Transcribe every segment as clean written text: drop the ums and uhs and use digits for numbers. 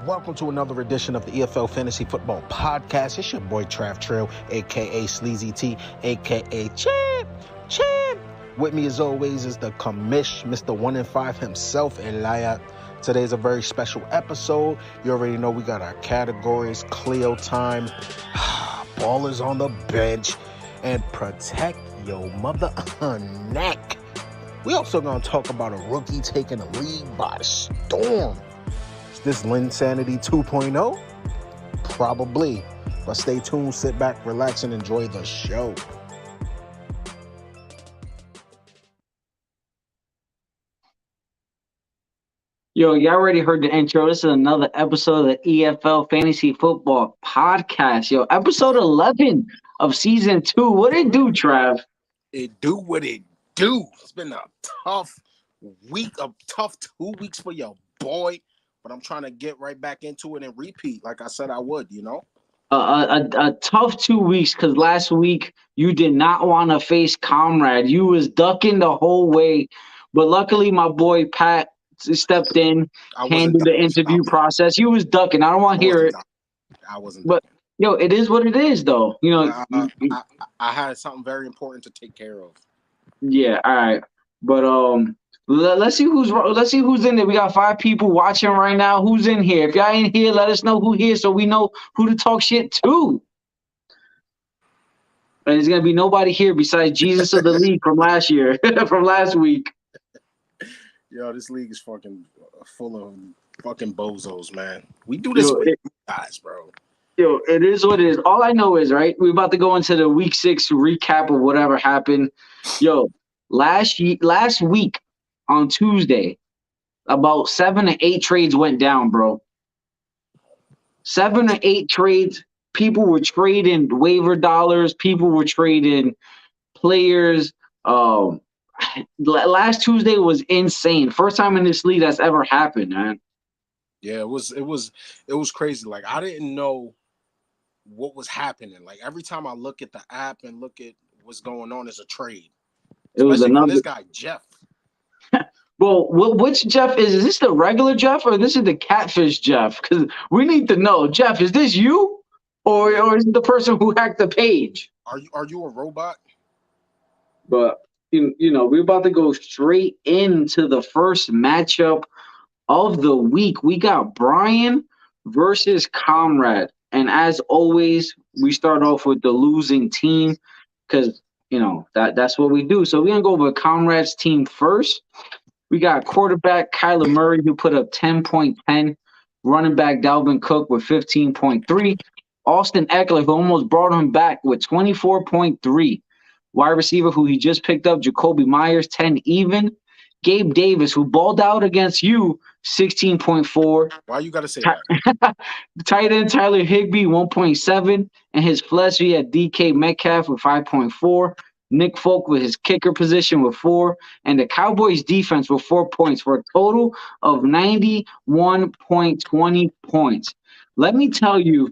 Welcome to another edition of the EFL Fantasy Football Podcast. It's your boy Trav Trail, a.k.a. Sleazy T, a.k.a. Champ. With me as always is the commish, Mr. 1 in 5 himself, Elia. Today's a very special episode. You already know we got our categories, Cleo time, ballers on the bench, and protect your mother neck. We also gonna talk about a rookie taking the league by storm. Is this Linsanity 2.0? Probably. But stay tuned, sit back, relax, and enjoy the show. Yo, you already heard the intro. This is another episode of the EFL Fantasy Football Podcast. Yo, episode 11 of season 2. What it do, Trav? It do what it do. It's been a tough week, a tough 2 weeks for your boy. But I'm trying to get right back into it and repeat like I said I would, you know? A tough 2 weeks because last week you did not want to face Comrade. You was ducking the whole way. But luckily, my boy Pat stepped in, handled the interview process. You was ducking. I don't want to hear it. I wasn't but, ducking. Yo, it is what it is, though. You know, I had something very important to take care of. Yeah, all right. But let's see who's in there. We got 5 people watching right now. Who's in here? If y'all ain't here, let us know who here so we know who to talk shit to. And there's gonna be nobody here besides Jesus of the league from last year, from last week. Yo, this league is fucking full of fucking bozos, man. We do this with guys, bro. Yo, it is what it is. All I know is, right, we're about to go into the week 6 recap of whatever happened. Yo, last week on Tuesday, about 7 to 8 trades went down, bro. 7 to 8 trades. People were trading waiver dollars. People were trading players. Last Tuesday was insane. First time in this league that's ever happened, man. Yeah, it was crazy. Like, I didn't know what was happening. Like, every time I look at the app and look at what's going on, is a trade. It was another this guy Jeff. Well, which Jeff is this the regular Jeff or this is the catfish Jeff? Because we need to know, Jeff, is this you or is it the person who hacked the page? Are you a robot? But you know, we're about to go straight into the first matchup of the week. We got Brian versus Comrade. And as always, we start off with the losing team because, you know, that's what we do. So we're going to go over Comrade's team first. We got quarterback Kyler Murray, who put up 10.10. Running back Dalvin Cook with 15.3. Austin Eckler, who almost brought him back with 24.3. Wide receiver, who he just picked up, Jacoby Myers, 10 even. Gabe Davis, who balled out against you, 16.4. Why you got to say that? Tight end Tyler Higbee, 1.7. And his flesh, he had DK Metcalf with 5.4. Nick Folk with his kicker position with 4. And the Cowboys defense with 4 points for a total of 91.20 points. Let me tell you,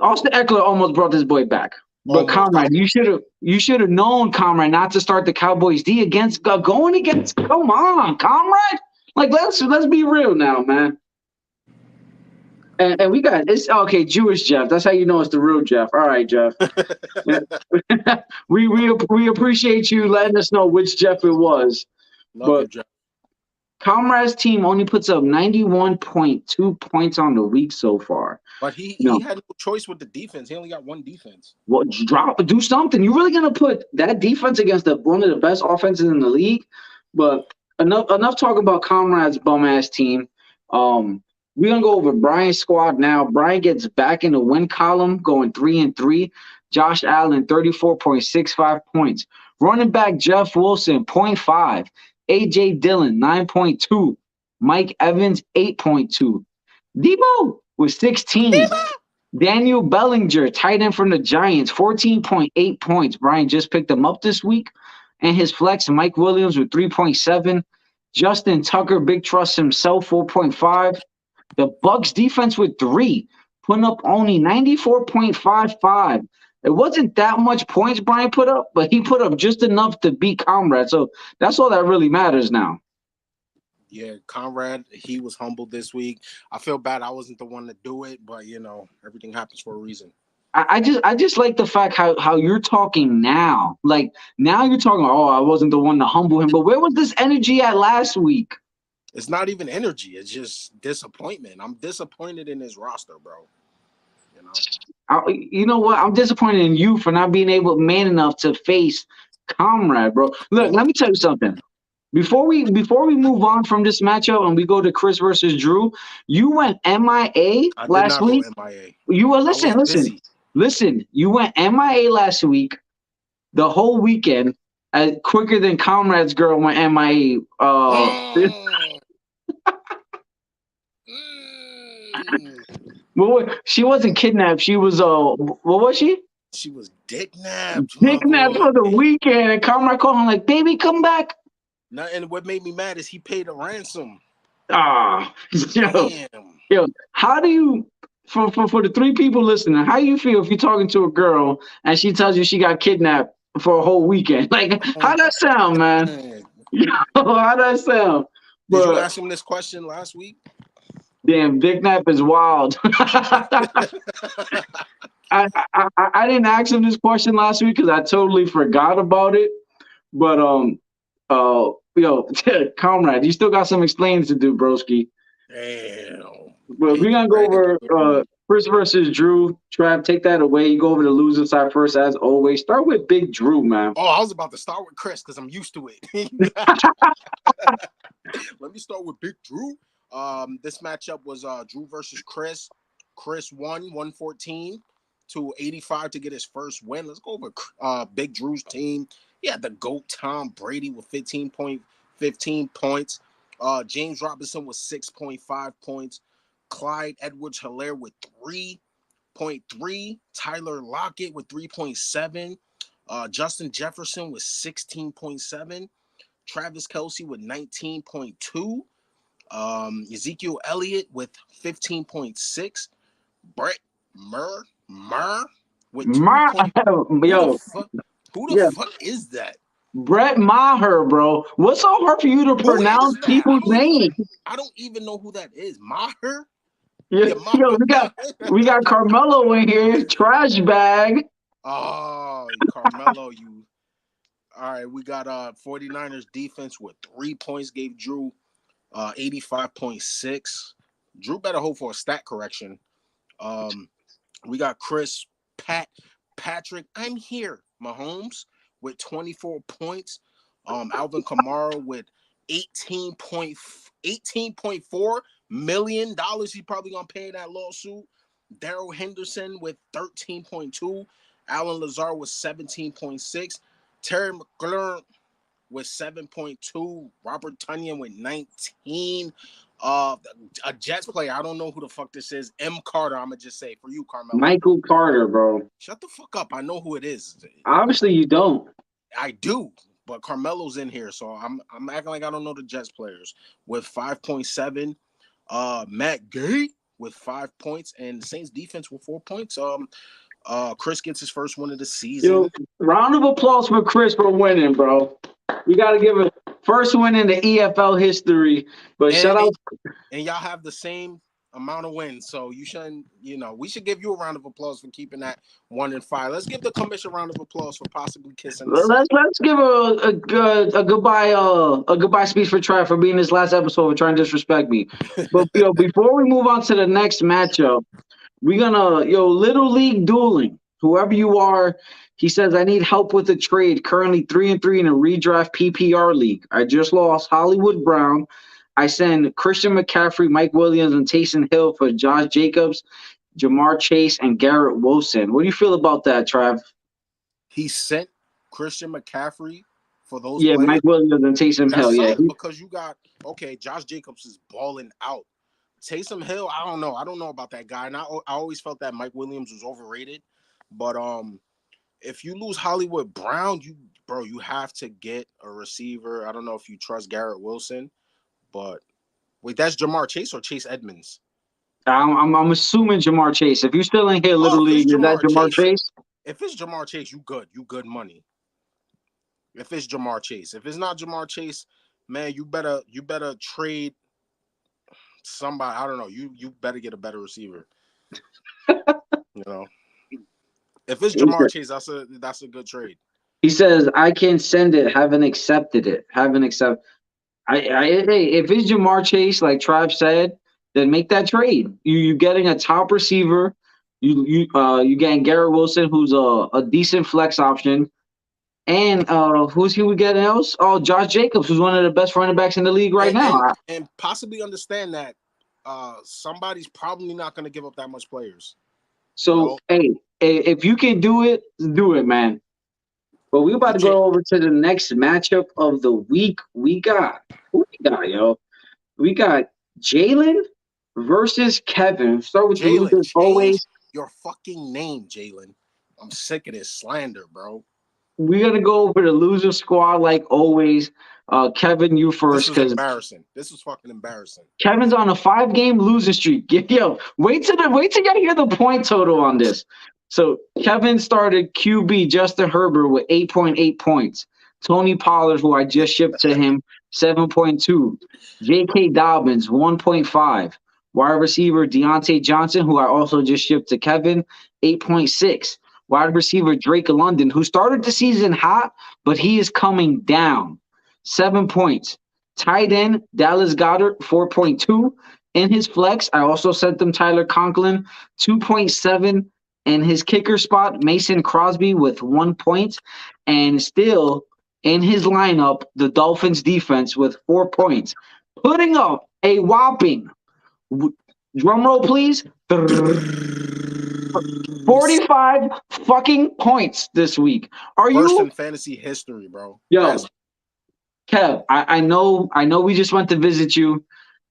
Austin Eckler almost brought this boy back. But Comrade, you should have known, Comrade, not to start the Cowboys D against going against. Come on, Comrade. Like let's be real now, man. And we got it's okay, Jewish Jeff. That's how you know it's the real Jeff. All right, Jeff. we appreciate you letting us know which Jeff it was. Love you, Jeff. Comrade's team only puts up 91.2 points on the week so far. But he had no choice with the defense. He only got one defense. Well, do something. You're really gonna put that defense against one of the best offenses in the league? But enough talk about Comrade's bum ass team. We're gonna go over Brian's squad now. Brian gets back in the win column, going 3-3. Josh Allen, 34.65 points. Running back Jeff Wilson, 0.5. A.J. Dillon, 9.2. Mike Evans, 8.2. Debo with 16. Debo! Daniel Bellinger, tight end from the Giants, 14.8 points. Brian just picked him up this week. And his flex, Mike Williams with 3.7. Justin Tucker, big trust himself, 4.5. The Bucs defense with 3, putting up only 94.55. It wasn't that much points Brian put up, but he put up just enough to beat Comrade. So that's all that really matters now. Yeah, Conrad, he was humbled this week. I feel bad I wasn't the one to do it, but everything happens for a reason. I just like the fact how you're talking now. Like now you're talking, oh, I wasn't the one to humble him. But where was this energy at last week? It's not even energy. It's just disappointment. I'm disappointed in his roster, bro. You know what? I'm disappointed in you for not being man enough to face Comrade, bro. Look, let me tell you something. Before we move on from this matchup and we go to Chris versus Drew, you went MIA last week. Go MIA. You were listen. You went MIA last week, the whole weekend, quicker than Comrade's girl went MIA. Well, she wasn't kidnapped. She was what was she? She was dicknapped. Dicknapped for the weekend, and Comrade called him like, "Baby, come back." No, and what made me mad is he paid a ransom. Yo, how do you? For the three people listening, how do you feel if you're talking to a girl and she tells you she got kidnapped for a whole weekend? Like, how that sound, man? How that sound? Did you ask him this question last week? Damn, Big Nap is wild. I didn't ask him this question last week because I totally forgot about it. But Comrade, you still got some explaining to do, broski. Damn. But we're gonna go over Chris versus Drew. Trav, take that away. You go over the loser side first, as always. Start with Big Drew, man. Oh, I was about to start with Chris because I'm used to it. Let me start with Big Drew. This matchup was Drew versus Chris. Chris won 114 to 85 to get his first win. Let's go over Big Drew's team. He had the GOAT Tom Brady with 15 points. James Robinson with 6.5 points. Clyde Edwards-Helaire with 3.3. Tyler Lockett with 3.7. Justin Jefferson with 16.7. Travis Kelce with 19.2. Ezekiel Elliott with 15.6. Brett Murr with 2. Who the fuck is that? Brett Maher, bro. What's so hard for you to pronounce people's names? I don't even know who that is. Maher? Yeah, we got Carmelo in here. Trash bag. Oh, Carmelo, you. All right, we got 49ers defense with 3 points, gave Drew 85.6. Drew better hope for a stat correction. We got Chris Patrick, I'm here, Mahomes with 24 points. Alvin Kamara with $18.4 million. He probably gonna pay that lawsuit. Darrell Henderson with 13.2. Alan Lazar with 17.6. Terry McLaurin with 7.2. Robert Tonyan with 19. A Jets player, I don't know who the fuck this is. M. Carter, I'm gonna just say for you, Carmelo. Michael Carter, bro. Shut the fuck up. I know who it is. Obviously, you don't. I do, but Carmelo's in here, so I'm acting like I don't know the Jets players. With 5.7. Matt Gay with 5 points, and the Saints defense with 4 points. Chris gets his first win of the season. Yo, round of applause for Chris for winning, bro. We gotta give a first win in the EFL history. But shout out. And y'all have the same amount of wins, so you shouldn't. We should give you a round of applause for keeping that 1-5. Let's give the commission a round of applause for possibly kissing. Let's give a goodbye speech for Trav for being this last episode for trying to disrespect me. But before we move on to the next matchup, we're gonna Little League dueling. Whoever you are, he says I need help with a trade. Currently 3-3 in a redraft PPR league. I just lost Hollywood Brown. I send Christian McCaffrey, Mike Williams, and Taysom Hill for Josh Jacobs, Jamar Chase, and Garrett Wilson. What do you feel about that, Trav? He sent Christian McCaffrey for those players? Mike Williams and Taysom Hill. Yeah, because you got Josh Jacobs is balling out. Taysom Hill, I don't know. I don't know about that guy. And I always felt that Mike Williams was overrated. But if you lose Hollywood Brown, you have to get a receiver. I don't know if you trust Garrett Wilson, but wait, that's Jamar Chase or Chase Edmonds? I'm assuming Jamar Chase. If you're still in here, Little League, is that Jamar Chase? If it's Jamar Chase, you good. You good money. If it's Jamar Chase. If it's not Jamar Chase, man, you better trade somebody. I don't know. You better get a better receiver. You know, if it's Jamar Chase, that's a good trade. He says, "I can send it. Haven't accepted it. Haven't accepted." Hey, if it's Jamar Chase, like Trav said, then make that trade. You getting a top receiver. You getting Garrett Wilson, who's a decent flex option, and who's he would get else? Oh, Josh Jacobs, who's one of the best running backs in the league right now, and possibly understand that somebody's probably not going to give up that much players. So hey, if you can do it, man. But we're about to go over to the next matchup of the week. Who we got, yo? We got Jalen versus Kevin. Start with Jalen. the always. Your fucking name, Jalen. I'm sick of this slander, bro. We're gonna go over the loser squad like always. Kevin, you first. This is embarrassing. This is fucking embarrassing. Kevin's on a 5-game losing streak. Yo, wait till y'all hear the point total on this. So Kevin started QB Justin Herbert with 8.8 points. Tony Pollard, who I just shipped to him, 7.2. J.K. Dobbins, 1.5. Wide receiver Deontay Johnson, who I also just shipped to Kevin, 8.6. Wide receiver Drake London, who started the season hot, but he is coming down, 7 points. Tight end Dallas Goedert, 4.2. In his flex, I also sent them Tyler Conklin, 2.7. And his kicker spot, Mason Crosby with 1 point. And still in his lineup, the Dolphins defense with 4 points. Putting up a whopping, drum roll please, 45 fucking points this week. First in fantasy history, bro. Yo, Kev, I know we just went to visit you.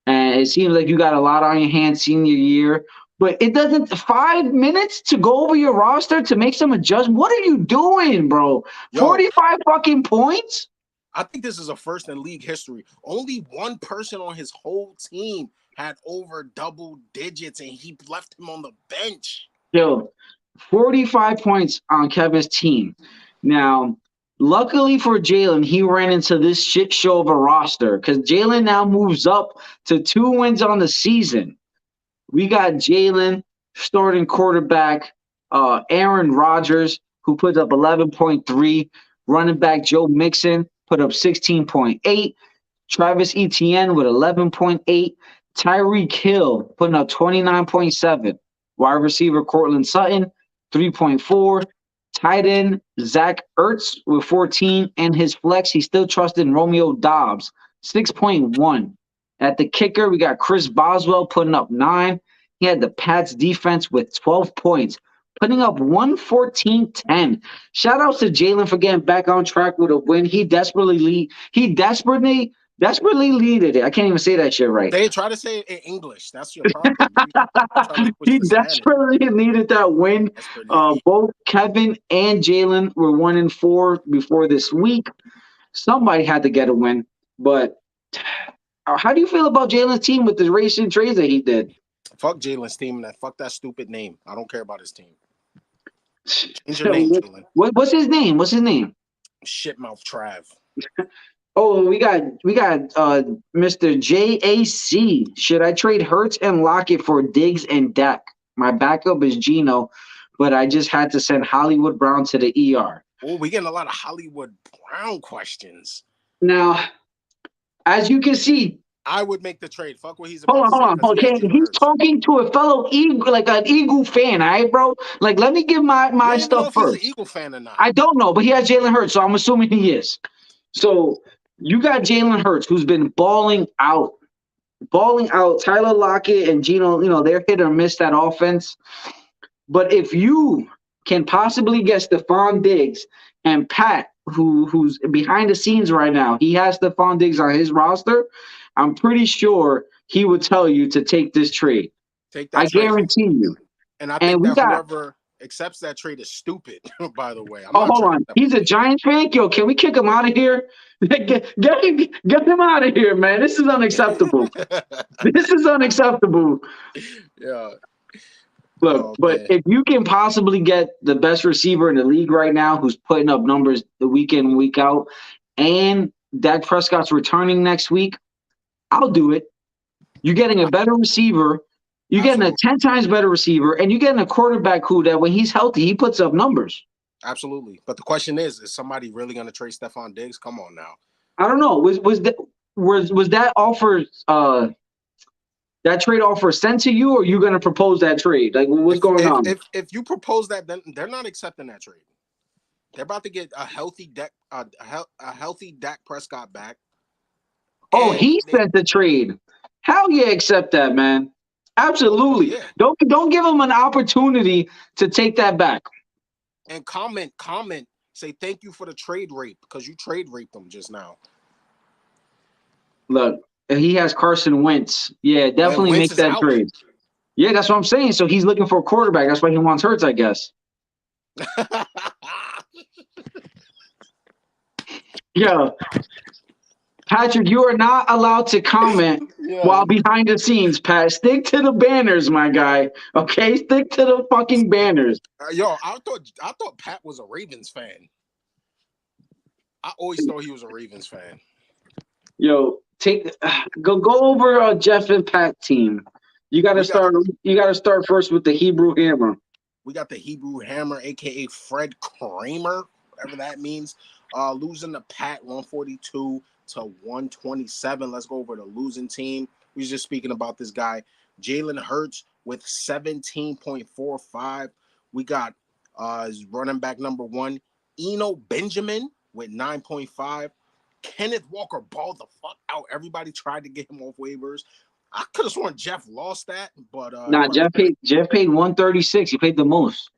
And it seems like you got a lot on your hands senior year. But it doesn't 5 minutes to go over your roster to make some adjustments. What are you doing, bro? 45 fucking points? I think this is a first in league history. Only one person on his whole team had over double digits, and he left him on the bench. Yo, 45 points on Kevin's team. Now, luckily for Jalen, he ran into this shit show of a roster because Jalen now moves up to 2 wins on the season. We got Jalen starting quarterback, Aaron Rodgers, who put up 11.3. Running back Joe Mixon put up 16.8. Travis Etienne with 11.8. Tyreek Hill putting up 29.7. Wide receiver Cortland Sutton, 3.4. Tight end Zach Ertz with 14. And his flex, he still trusted Romeo Dobbs, 6.1. At the kicker, we got Chris Boswell putting up 9. He had the Pats defense with 12 points, putting up 114-10. Shout outs to Jalen for getting back on track with a win. He desperately needed it. I can't even say that shit right. They try to say it in English. That's your problem. He desperately needed that win. Both Kevin and Jalen were 1-4 before this week. Somebody had to get a win, but how do you feel about Jalen's team with the racing trades that he did? Fuck Jalen's team and fuck that stupid name. I don't care about his team. Change your name, Jalen. What's his name? Shitmouth Trav. Oh, we got Mr. JAC. Should I trade Hurts and Lockett for Diggs and Dak? My backup is Geno, but I just had to send Hollywood Brown to the ER. Oh, we're getting a lot of Hollywood Brown questions. Now, as you can see, I would make the trade. Fuck what he's about. Hold on. Okay, he's talking to a fellow Eagle, like an Eagle fan, all right, bro? Like, let me give my stuff first. He's an Eagle fan or not. I don't know, but he has Jalen Hurts, so I'm assuming he is. So you got Jalen Hurts, who's been balling out. Tyler Lockett and Geno, they're hit or miss that offense. But if you can possibly get Stephon Diggs and Pat, who's behind the scenes right now, he has Stephon Diggs on his roster, I'm pretty sure he would tell you to take this trade. I guarantee you. And I think whoever accepts that trade is stupid, by the way. Hold on. He's a Giants fan? Yo, can we kick him out of here? Get him out of here, man. This is unacceptable. This is unacceptable. Yeah. Look, but if you can possibly get the best receiver in the league right now who's putting up numbers the week in, week out, and Dak Prescott's returning next week, I'll do it. You're getting a better receiver. You're getting a 10 times better receiver, and you're getting a quarterback who that when he's healthy, he puts up numbers. Absolutely. But the question is somebody really going to trade Stephon Diggs? Come on now. I don't know. Was that offer that trade offer sent to you, or are you going to propose that trade? Like, what's going on? If you propose that, then they're not accepting that trade. They're about to get a healthy Dak Prescott back. Oh, he sent the trade. Hell yeah, accept that, man. Absolutely. Yeah. Don't give him an opportunity to take that back. And comment, say thank you for the trade rape because you trade raped him just now. Look, he has Carson Wentz. Yeah, definitely make that trade. Yeah, that's what I'm saying. So he's looking for a quarterback. That's why he wants Hurts, I guess. Yo, Patrick, you are not allowed to comment while behind the scenes, Pat. Stick to the banners, my guy. Okay, stick to the fucking banners. I thought Pat was a Ravens fan. I always thought he was a Ravens fan. Yo, go over Jeff and Pat team. You gotta start first with the Hebrew Hammer. We got the Hebrew Hammer, aka Fred Kramer, whatever that means. Losing to Pat 142 to 127. Let's go over the losing team. We was just speaking about this guy, Jalen Hurts with 17.45. We got running back number 1, Eno Benjamin with 9.5. Kenneth Walker balled the fuck out. Everybody tried to get him off waivers. I could have sworn Jeff lost that, but Jeff paid 136. He paid the most.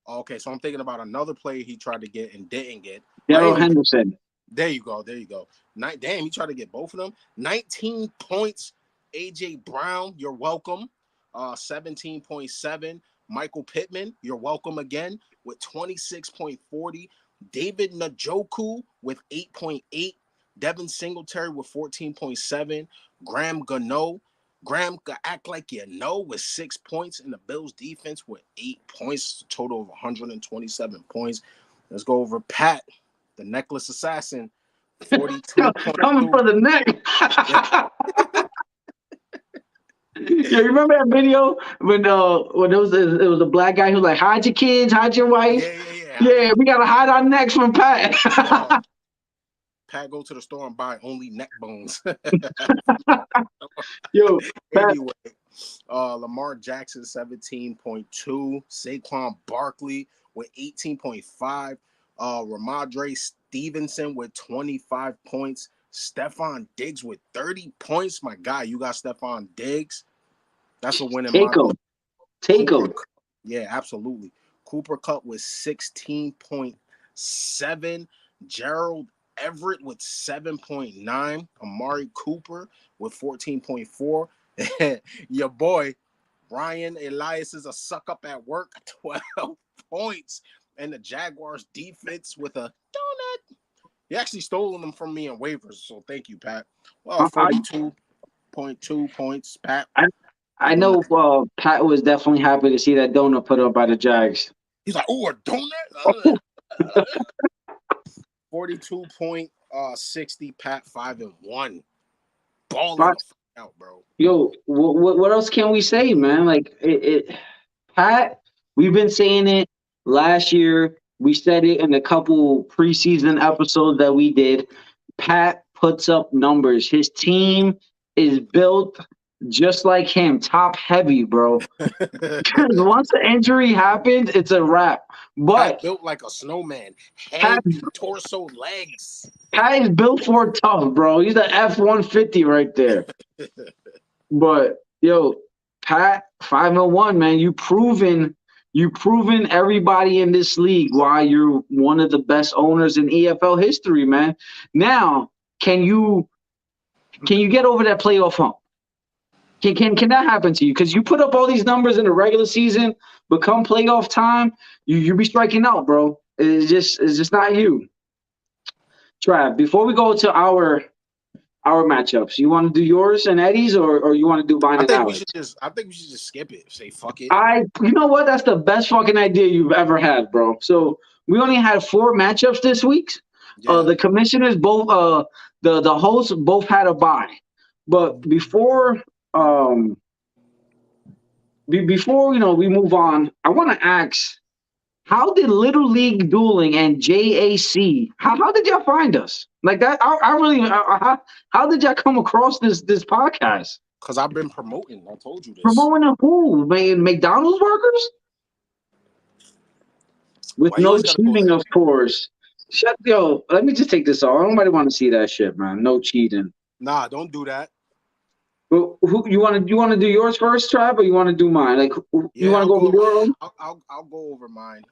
Okay, so I'm thinking about another player he tried to get and didn't get. Darrell Henderson. There you go. Damn, he tried to get both of them. 19 points. AJ Brown, you're welcome. 17.7. Michael Pittman, you're welcome again with 26.40. David Njoku with 8.8. Devin Singletary with 14.7. Graham Gano. Graham act like you know with 6 points, and the Bills defense with 8 points, a total of 127 points. Let's go over Pat, the necklace assassin, 42. Coming for the neck. Yeah, you remember that video when it was a black guy who was like, hide your kids, hide your wife. Yeah, we gotta hide our necks from Pat. Pat, go to the store and buy only neck bones. Yo, anyway, Lamar Jackson 17.2, Saquon Barkley with 18.5, Ramondre Stevenson with 25 points, Stephon Diggs with 30 points. My guy, you got Stephon Diggs. That's a win in my book. Take him. Yeah, absolutely. Cooper Kupp with 16.7, Gerald Everett with 7.9, Amari Cooper with 14.4. Your boy Ryan Elias is a suck up at work, 12 points, and the Jaguars defense with a donut. He actually stolen them from me in waivers, so thank you, Pat. Well, 42.2 points, Pat. I know Pat was definitely happy to see that donut put up by the Jags. He's like, oh, a donut? 42.60, Pat, 5-1. Balling out, bro. Yo, what else can we say, man? Like, Pat, we've been saying it last year. We said it in a couple preseason episodes that we did. Pat puts up numbers. His team is built just like him, top heavy, bro. Because once the injury happens, it's a wrap. But Pat built like a snowman. Head, torso, legs. Pat is built for tough, bro. He's the F-150 right there. But yo, Pat, 5-1, man. You proven everybody in this league why you're one of the best owners in EFL history, man. Now, can you get over that playoff hump? Can that happen to you? Because you put up all these numbers in the regular season, but come playoff time, you be striking out, bro. It's just not you. Trav, before we go to our matchups, you want to do yours and Eddie's, or you want to do mine and Alex? I think we should just skip it. Say fuck it. You know what? That's the best fucking idea you've ever had, bro. So we only had 4 matchups this week. Yeah. The commissioners both the hosts both had a bye. But before before we move on, I want to ask, how did Little League Dueling and JAC, how did y'all find us? Like that, I really, how did y'all come across this podcast? Because I've been promoting. I told you this. Promoting who? Man, McDonald's workers? With no cheating, of course. Let me just take this off. Nobody want to see that shit, man. No cheating. Nah, don't do that. Well, who you want to do yours first, Trav, or you want to do mine? Like, you want to go over your own? I'll go over mine.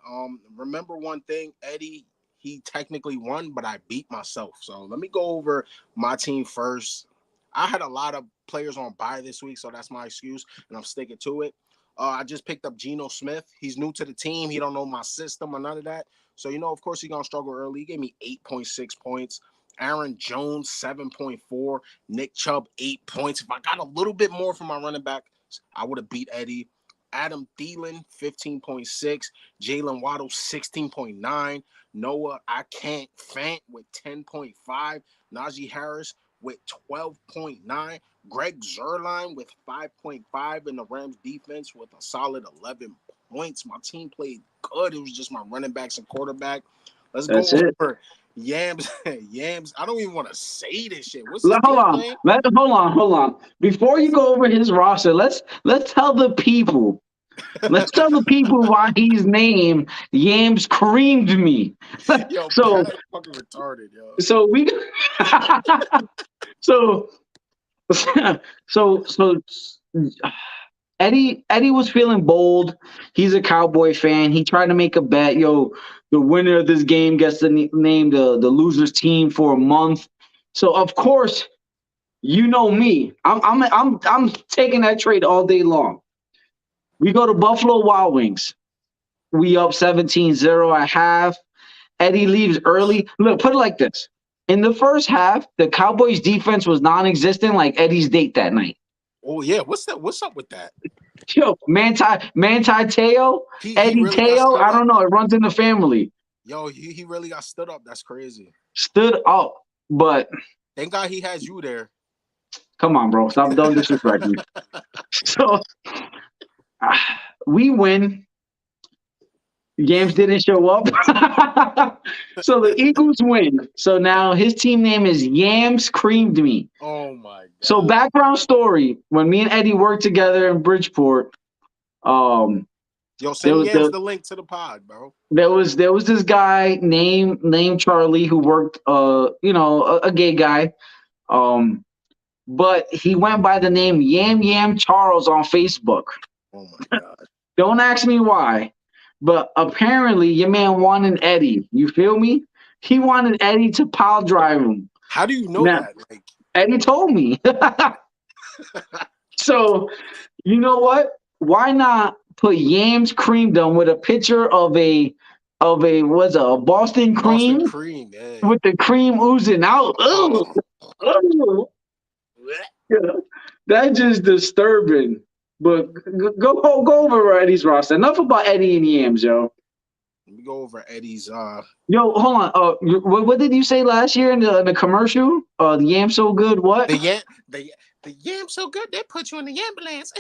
Remember one thing, Eddie. He technically won, but I beat myself. So let me go over my team first. I had a lot of players on bye this week, so that's my excuse, and I'm sticking to it. I just picked up Geno Smith. He's new to the team. He don't know my system or none of that. So, of course, he's going to struggle early. He gave me 8.6 points. Aaron Jones, 7.4. Nick Chubb, 8 points. If I got a little bit more from my running back, I would have beat Eddie. Adam Thielen, 15.6. Jalen Waddle, 16.9. Noah I Can't Fant with 10.5. Najee Harris with 12.9. Greg Zuerlein with 5.5. And the Rams defense with a solid 11 points. My team played good. It was just my running backs and quarterback. Let's go over Yams. Yams. I don't even want to say this shit. What's his name? Hold on. Before you go over his roster, let's tell the people. Let's tell the people why he's named Yams Creamed Me. Yo, so fucking retarded, yo. So we so Eddie was feeling bold. He's a Cowboy fan. He tried to make a bet. Yo, the winner of this game gets to name the losers team for a month. So of course, you know me. I'm taking that trade all day long. We go to Buffalo Wild Wings. We up 17-0 at half. Eddie leaves early. Look, put it like this. In the first half, the Cowboys defense was non-existent like Eddie's date that night. Oh, yeah. What's up with that? Yo, Manti Te'o, Eddie really Te'o, I don't know. It runs in the family. Yo, he really got stood up. That's crazy. Stood up, but thank God he has you there. Come on, bro. Stop, don't disrespect me. So we win. Yams didn't show up. So the Eagles win. So now his team name is Yams Creamed Me. Oh my God. So background story, when me and Eddie worked together in Bridgeport, yo, send Yams the link to the pod, bro. There was this guy named Charlie who worked a gay guy. But he went by the name Yam Charles on Facebook. Oh my God. Don't ask me why. But apparently, your man wanted Eddie. You feel me? He wanted Eddie to pile drive him. How do you know that? Like... Eddie told me. So, you know what? Why not put Yams Creamdom with a picture of a Boston cream? Boston cream, yeah. With the cream oozing out. Ugh. Yeah, that's just disturbing. But go over Eddie's roster. Enough about Eddie and Yams, yo. Let me go over Eddie's. Yo, hold on. What did you say last year in the commercial? The Yam so good. What? The Yam so good they put you in the ambulance.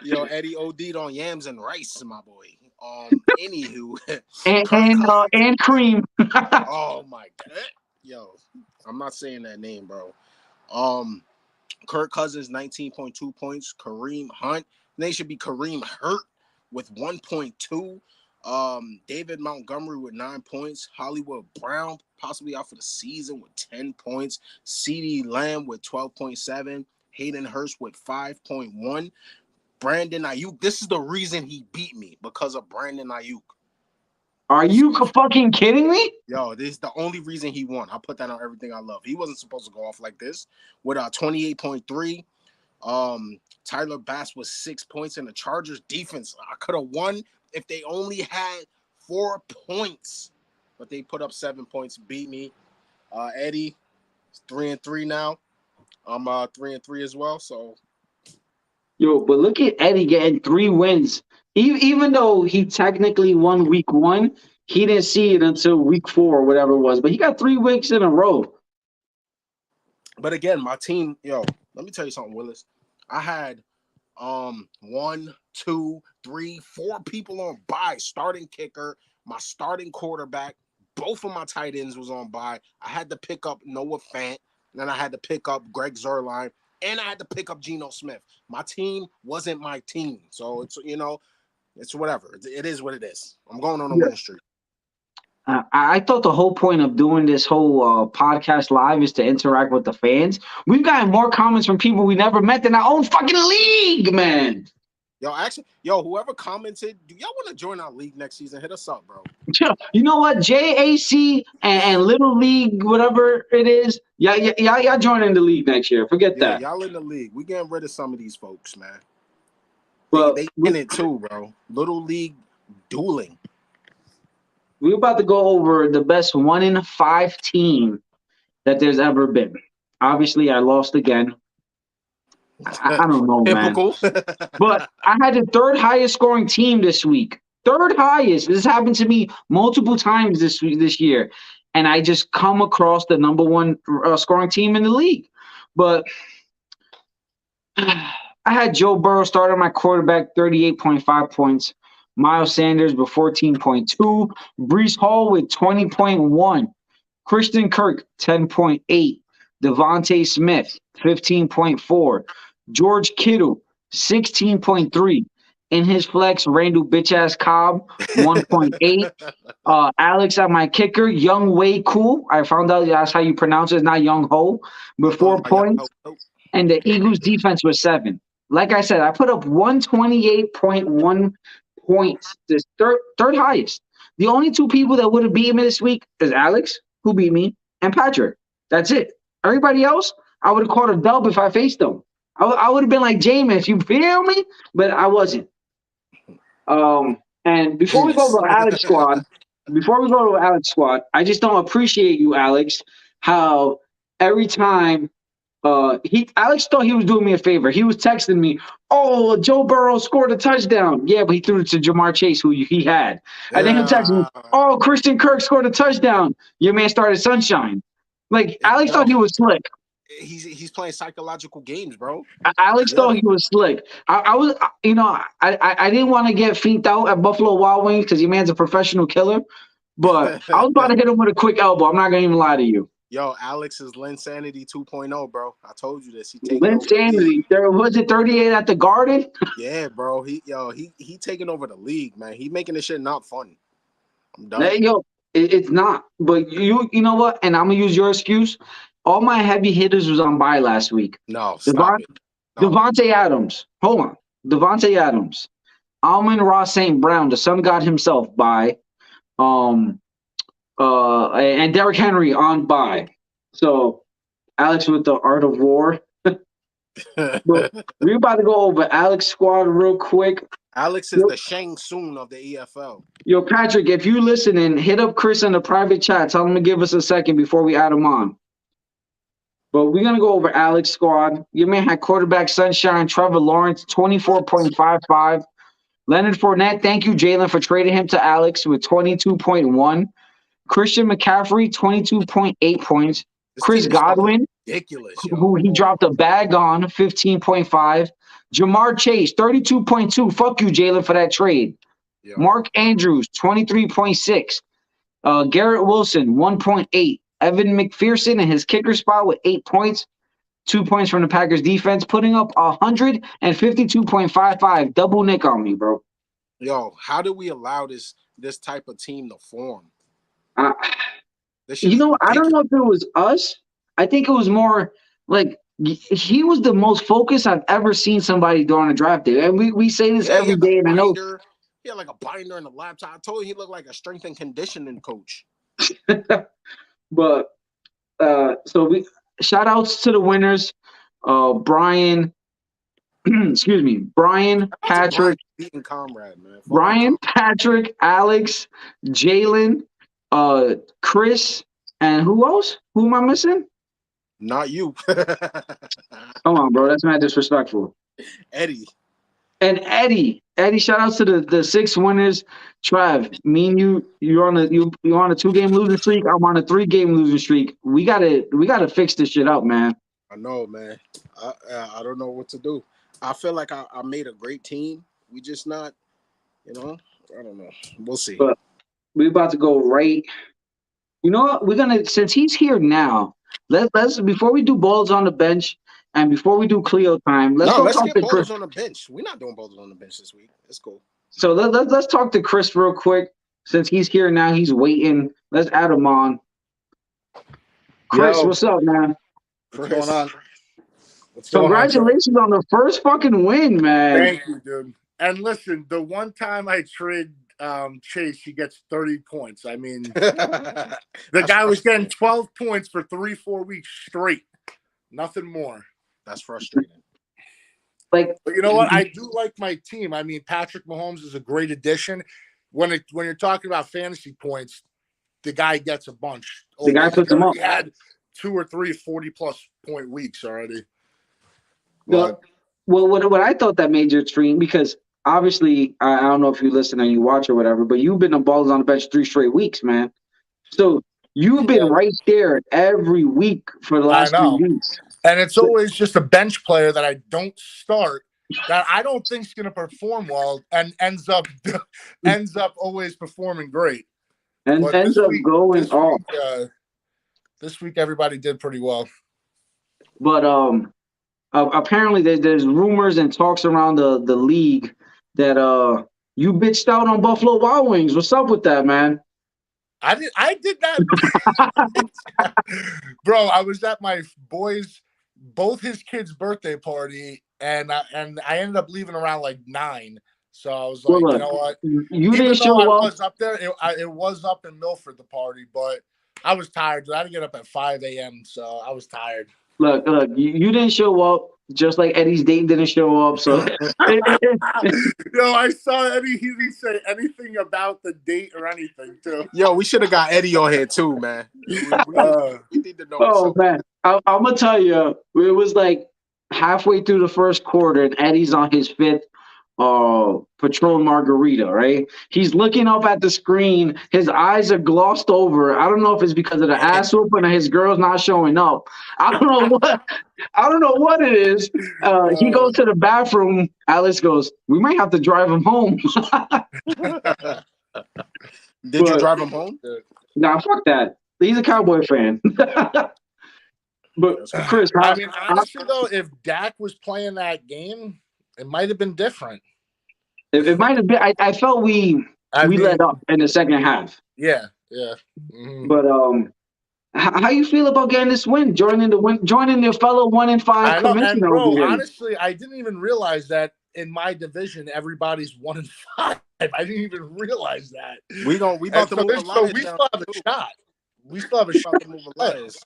Yo, Eddie OD'd on yams and rice, my boy. Anywho, and cream. Oh my God. Yo, I'm not saying that name, bro. Kirk Cousins, 19.2 points. Kareem Hunt. They should be Kareem Hurt with 1.2. David Montgomery with 9 points. Hollywood Brown, possibly out for the season with 10 points. CeeDee Lamb with 12.7. Hayden Hurst with 5.1. Brandon Ayuk. This is the reason he beat me, because of Brandon Ayuk. Are you fucking kidding me? Yo, this is the only reason he won. I'll put that on everything I love. He wasn't supposed to go off like this. With 28.3. Tyler Bass was 6 points in the Chargers defense. I could have won if they only had 4 points. But they put up 7 points, beat me. Eddie is 3-3 now. I'm 3-3 as well. So, yo, but look at Eddie getting 3 wins. Even though he technically won week 1, he didn't see it until week 4 or whatever it was. But he got 3 weeks in a row. But again, my team, let me tell you something, Willis. I had 1, 2, 3, 4 people on bye. Starting kicker, my starting quarterback, both of my tight ends was on bye. I had to pick up Noah Fant, and then I had to pick up Greg Zuerlein, and I had to pick up Geno Smith. My team wasn't my team, so it's whatever. It is what it is. I'm going on a win streak. I thought the whole point of doing this whole podcast live is to interact with the fans. We've gotten more comments from people we never met in our own fucking league, man. Whoever commented, do y'all want to join our league next season? Hit us up, bro. You know what? JAC and Little League, whatever it is, y'all joining the league next year. Forget that. Y'all in the league. We getting rid of some of these folks, man. They in it too, bro. Little League dueling. We're about to go over the best 1 in 5 team that there's ever been. Obviously, I lost again. I don't know, man. But I had the 3rd highest scoring team this week. 3rd highest. This happened to me multiple times this year. And I just come across the number 1 scoring team in the league. But I had Joe Burrow starting my quarterback, 38.5 points. Miles Sanders with 14.2. Breece Hall with 20.1. Christian Kirk, 10.8. Devontae Smith, 15.4. George Kittle, 16.3. In his flex, Randall bitch-ass Cobb, 1.8. Alex at my kicker, Young Way Cool. I found out that's how you pronounce it. It's not Young Ho. With 4 points. And the Eagles defense was 7. Like I said, I put up 128.1 points. This third highest. The only 2 people that would have beaten me this week is Alex, who beat me, and Patrick. That's it. Everybody else, I would have caught a dub if I faced them. I would have been like Jameis, you feel me? But I wasn't. And before we go to Alex squad, I just don't appreciate you, Alex, how every time Alex thought he was doing me a favor. He was texting me, "Oh, Joe Burrow scored a touchdown." Yeah, but he threw it to Jamar Chase, who he had. And then he texted me, "Oh, Christian Kirk scored a touchdown." Your man started sunshine. Like Alex thought he was slick. He's playing psychological games, bro. Alex thought he was slick. I didn't want to get feet out at Buffalo Wild Wings because your man's a professional killer. But I was about to hit him with a quick elbow. I'm not gonna even lie to you. Yo, Alex is Linsanity 2.0, bro. I told you this. He Linsanity. There was it 38 at the Garden? Yeah, bro. He taking over the league, man. He making this shit not fun. I'm done. Hey, it's not. But you know what? And I'm gonna use your excuse. All my heavy hitters was on bye last week. No, stop it. No. Devontae Adams. Hold on. Devontae Adams. Amon-Ra St. Brown, the sun god himself, bye. And Derrick Henry on bye. So Alex with the art of war. But we're about to go over Alex squad real quick. Alex is the Shang Tsung of the EFL. Yo, Patrick, if you listening, hit up Chris in the private chat. Tell him to give us a second before we add him on. But we're going to go over Alex squad. Your man had quarterback Sunshine, Trevor Lawrence, 24.55. Leonard Fournette, thank you, Jalen, for trading him to Alex with 22.1. Christian McCaffrey, 22.8 points. Chris Godwin, ridiculous, who he dropped a bag on, 15.5. Jamar Chase, 32.2. Fuck you, Jalen, for that trade. Yo. Mark Andrews, 23.6. Garrett Wilson, 1.8. Evan McPherson in his kicker spot with 8 points. 2 points from the Packers defense, putting up 152.55. Double nick on me, bro. Yo, how do we allow this type of team to form? I don't know if it was us. I think it was more like he was the most focused I've ever seen somebody during a draft day. And we say this every day, and I know he had like a binder and a laptop. I told you he looked like a strength and conditioning coach. But so we shout outs to the winners. Brian, excuse me, Brian, Patrick, beating Comrade, man. Brian, Patrick, Alex, Jalen, Chris, and who else? Who am I missing? Not you. Come on, bro. That's not disrespectful. Eddie. And Eddie, shout out to the 6 winners. Trav, me and you're on a 2-game losing streak. I'm on a 3-game losing streak. We gotta fix this shit up, man. I know, man. I don't know what to do. I feel like I made a great team. We just not, I don't know. We'll see. But we're about to go right. You know what? We're gonna, since he's here now, let's before we do balls on the bench and before we do Cleo time, let's get to balls Chris on the bench. We're not doing balls on the bench this week. It's cool. So let's talk to Chris real quick. Since he's here now, he's waiting. Let's add him on. Chris, what's up, man? What's going on? Congratulations on the first fucking win, man. Thank you, dude. And listen, the one time I trade Chase, he gets 30 points. I mean, the guy was getting 12 points for 3-4 weeks straight. Nothing more. That's frustrating. But you know what? I do like my team. I mean, Patrick Mahomes is a great addition. When you're talking about fantasy points, the guy gets a bunch. The guy puts them up. He had 2 or 3 40-plus point weeks already. Well, what I thought that made your stream, because obviously I don't know if you listen and you watch or whatever, but you've been on balls on the bench 3 straight weeks, man. So you've been right there every week for the last 3 weeks. And it's always just a bench player that I don't start that I don't think is going to perform well and ends up always performing great. And but ends up going off. This week everybody did pretty well. But apparently there's rumors and talks around the league that you bitched out on Buffalo Wild Wings. What's up with that, man? I did that. Bro, I was at my both his kids' birthday party, and I ended up leaving around like 9. So I was like, you know what? You didn't show up. I was up there. It was up in Milford, the party, but I was tired. I had to get up at 5 a.m., so I was tired. Look, you didn't show up, just like Eddie's date didn't show up. So, yo, I saw Eddie. He didn't say anything about the date or anything, too. Yo, we should have got Eddie on here too, man. We need to know. Oh man, I'm gonna tell you, it was like halfway through the first quarter, and Eddie's on his 5th Patron margarita, right? He's looking up at the screen. His eyes are glossed over. I don't know if it's because of the ass whooping or his girl's not showing up. I don't know what it is. He goes to the bathroom. Alice goes, "We might have to drive him home." Did you drive him home? Nah, fuck that. He's a Cowboy fan. But Chris, I mean, honestly though, if Dak was playing that game, it might have been different. It might have been. I felt we let up in the second half. Yeah. Mm-hmm. But how you feel about getting this win, joining your fellow 1-5 commissioner? And bro, honestly, I didn't even realize that in my division everybody's 1-5. I didn't even realize that. We about to move so we still have a shot. We still have a shot to move Elias.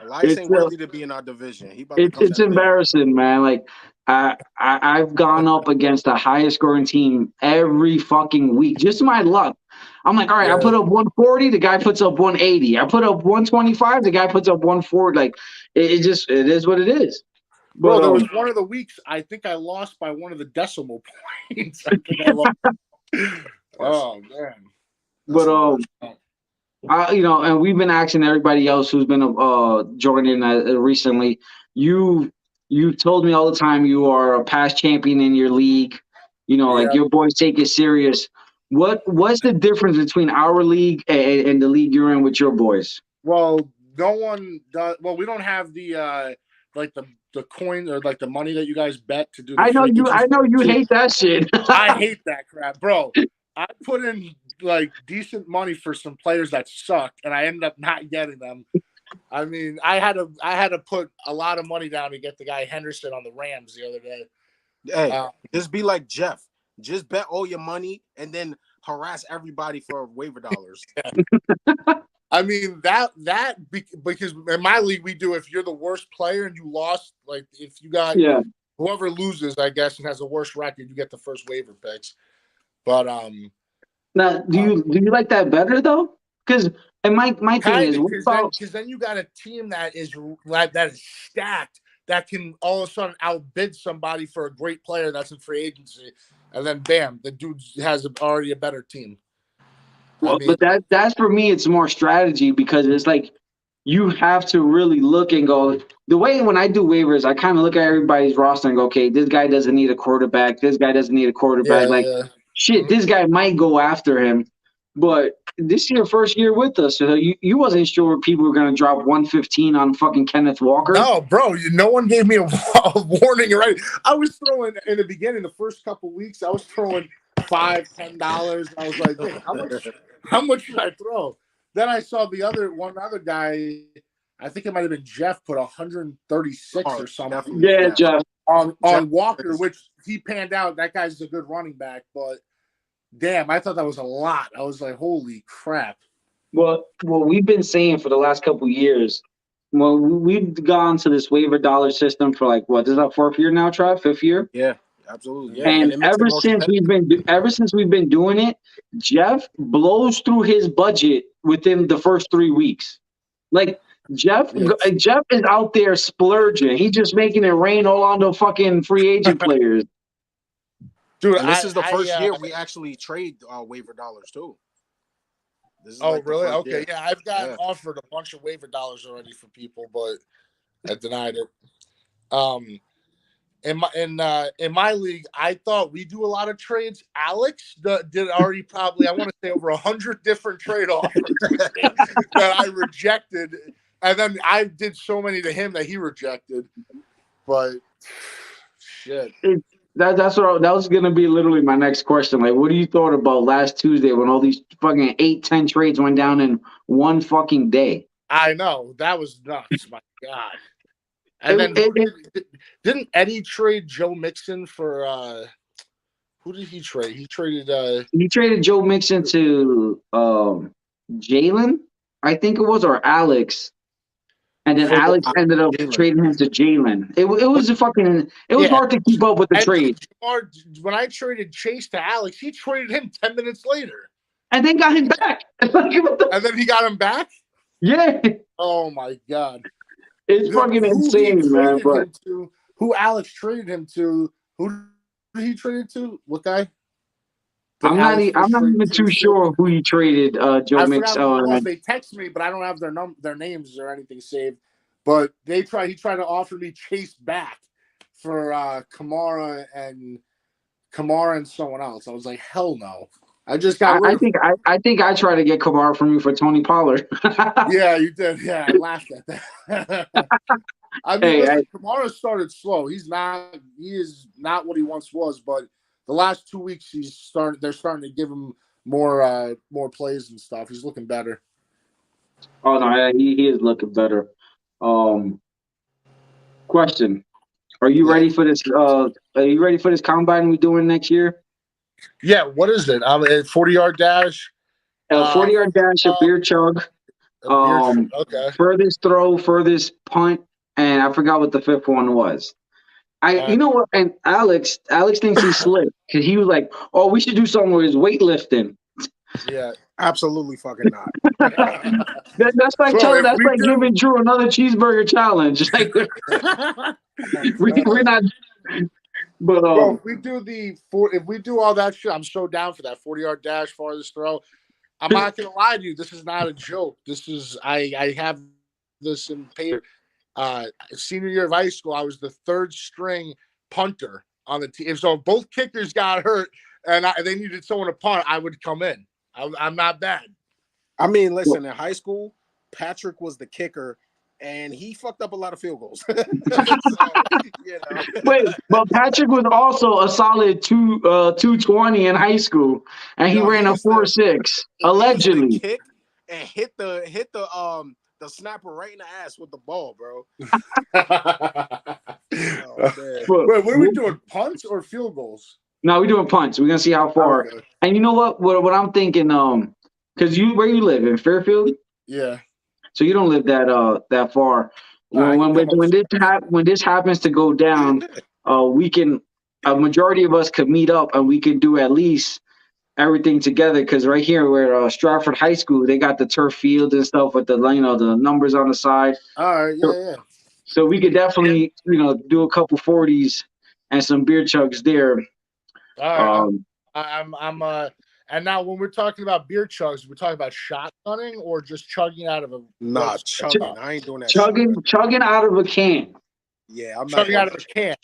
Elias ain't worthy to be in our division. It's embarrassing, man. Like I've gone up against the highest scoring team every fucking week. Just my luck. I'm like, all right, I put up 140, the guy puts up 180. I put up 125, the guy puts up 140. Like it is what it is. Bro, there was one of the weeks I think I lost by one of the decimal points. I think I lost. Oh man. But and we've been asking everybody else who's been joining recently. You told me all the time you are a past champion in your league. Like your boys take it serious. What's the difference between our league and the league you're in with your boys? Well, no one does. Well, we don't have the the coin or like the money that you guys bet to do. I know you hate that shit. I hate that crap, bro. I put in like decent money for some players that suck, and I ended up not getting them. I mean, I had to put a lot of money down to get the guy Henderson on the Rams the other day. Hey, just be like Jeff. Just bet all your money and then harass everybody for waiver dollars. I mean because in my league we do, if you're the worst player and you lost, like if you got whoever loses, I guess, and has the worst record, you get the first waiver picks. But now, do you like that better though? Because my thing is, because then you got a team that is stacked that can all of a sudden outbid somebody for a great player that's in free agency, and then bam, the dude has already a better team. Well, but that's for me, it's more strategy because it's like you have to really look and go. The way when I do waivers, I kind of look at everybody's roster and go, okay, this guy doesn't need a quarterback. This guy doesn't need a quarterback. Shit, this guy might go after him. But this is your first year with us, so you wasn't sure people were going to drop 115 on fucking Kenneth Walker. No, bro, no one gave me a warning already. I was throwing in the beginning, the first couple weeks, I was throwing $5, $10. I was like, hey, how much should I throw? Then I saw one other guy, I think it might have been Jeff, put 136 or something. Yeah, Jeff. On Walker, which he panned out. That guy's a good running back, but damn, I thought that was a lot. I was like, holy crap. Well, we've been saying for the last couple of years, well, we've gone to this waiver dollar system for like, what, this is our 4th year now, Trav? 5th year? Yeah, absolutely. Yeah. And ever since we've been doing it, Jeff blows through his budget within the first 3 weeks. Like, Jeff is out there splurging. He's just making it rain all on the fucking free agent players. Dude, and this is the first year we actually trade waiver dollars too. This is really? Okay, year. Yeah, I've gotten offered a bunch of waiver dollars already for people, but I denied it. In my league, I thought we do a lot of trades. Alex did already probably, I want to say, over 100 different trade offers that I rejected, and then I did so many to him that he rejected. But shit. That was gonna be literally my next question. Like, what do you thought about last Tuesday when all these fucking 8-10 trades went down in one fucking day? I know, that was nuts. My God. And didn't Eddie trade Joe Mixon for who did he trade? He traded Joe Mixon to Jalen, I think it was, or Alex. And then Alex ended up trading him to Jalen. It was hard to keep up with the trade. When I traded Chase to Alex, he traded him 10 minutes later. And then got him back. And then he got him back? Yeah. Oh, my God. It's fucking insane, man. But who Alex traded him to? Who did he trade to? What guy? I'm not even too sure who he traded Joe Mixon. They text me, but I don't have their names or anything saved. But he tried to offer me Chase back for Kamara and someone else. I was like, hell no. I just got. I think I tried to get Kamara from you for Tony Pollard. Yeah, you did. Yeah, I laughed at that. I mean, Kamara started slow. He is not what he once was, but the last 2 weeks they're starting to give him more plays and stuff. He's looking better. Oh no, he is looking better. Question: Are you ready for this? Are you ready for this combine we're doing next year? Yeah. What is it? 40-yard dash. 40-yard dash, a beer chug. Okay. Furthest throw, furthest punt, and I forgot what the 5th one was. You know what? And Alex thinks he's slick because he was like, "Oh, we should do something with his weightlifting." Yeah, absolutely fucking not. That's like giving Drew another cheeseburger challenge. Like, we're not. But bro, if we do all that shit, I'm so down for that 40-yard dash, farthest throw. I'm not gonna lie to you. This is not a joke. This is I have this in paper. Senior year of high school, I was the 3rd string punter on the team. So if both kickers got hurt and they needed someone to punt, I would come in. I'm not bad. I mean, listen, in high school, Patrick was the kicker, and he fucked up a lot of field goals. So, Wait, but Patrick was also a solid 220 in high school, and he ran a 4.6 allegedly. Kick and hit the snapper right in the ass with the ball, bro. Wait, what are we doing? Punts or field goals? No, we're doing punts. We're gonna see how far. Okay. And you know what I'm thinking, because where you live in Fairfield? Yeah. So you don't live that far. When this happens to go down, a majority of us could meet up and we could do at least everything together. Because right here, where Stratford High School, they got the turf field and stuff with the the numbers on the side. All right, yeah. So we could definitely, do a couple 40s and some beer chugs there. All right. And now when we're talking about beer chugs, we're talking about shotgunning or just chugging out of a chugging. I ain't doing that. Chugging out of a can. Yeah, I'm chugging out of a can.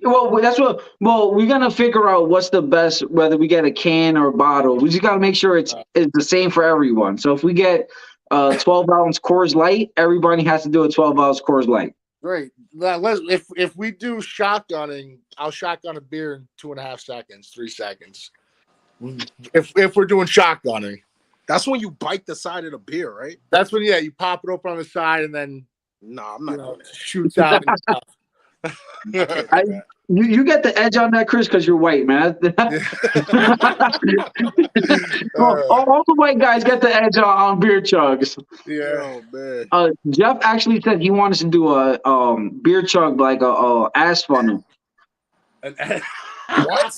Well, we're gonna figure out what's the best, whether we get a can or a bottle. We just gotta make sure it's the same for everyone. So if we get 12-ounce Coors Light, everybody has to do a 12-ounce Coors Light. Great. If we do shotgunning, I'll shotgun a beer in 2.5 seconds, 3 seconds. If we're doing shotgunning, that's when you bite the side of the beer, right? That's when you pop it open on the side and then I'm not doing that. Shoots out. You get the edge on that, Chris, because you're white, man. All the white guys get the edge on beer chugs. Yeah, man. Jeff actually said he wanted to do a beer chug like a ass funnel. What?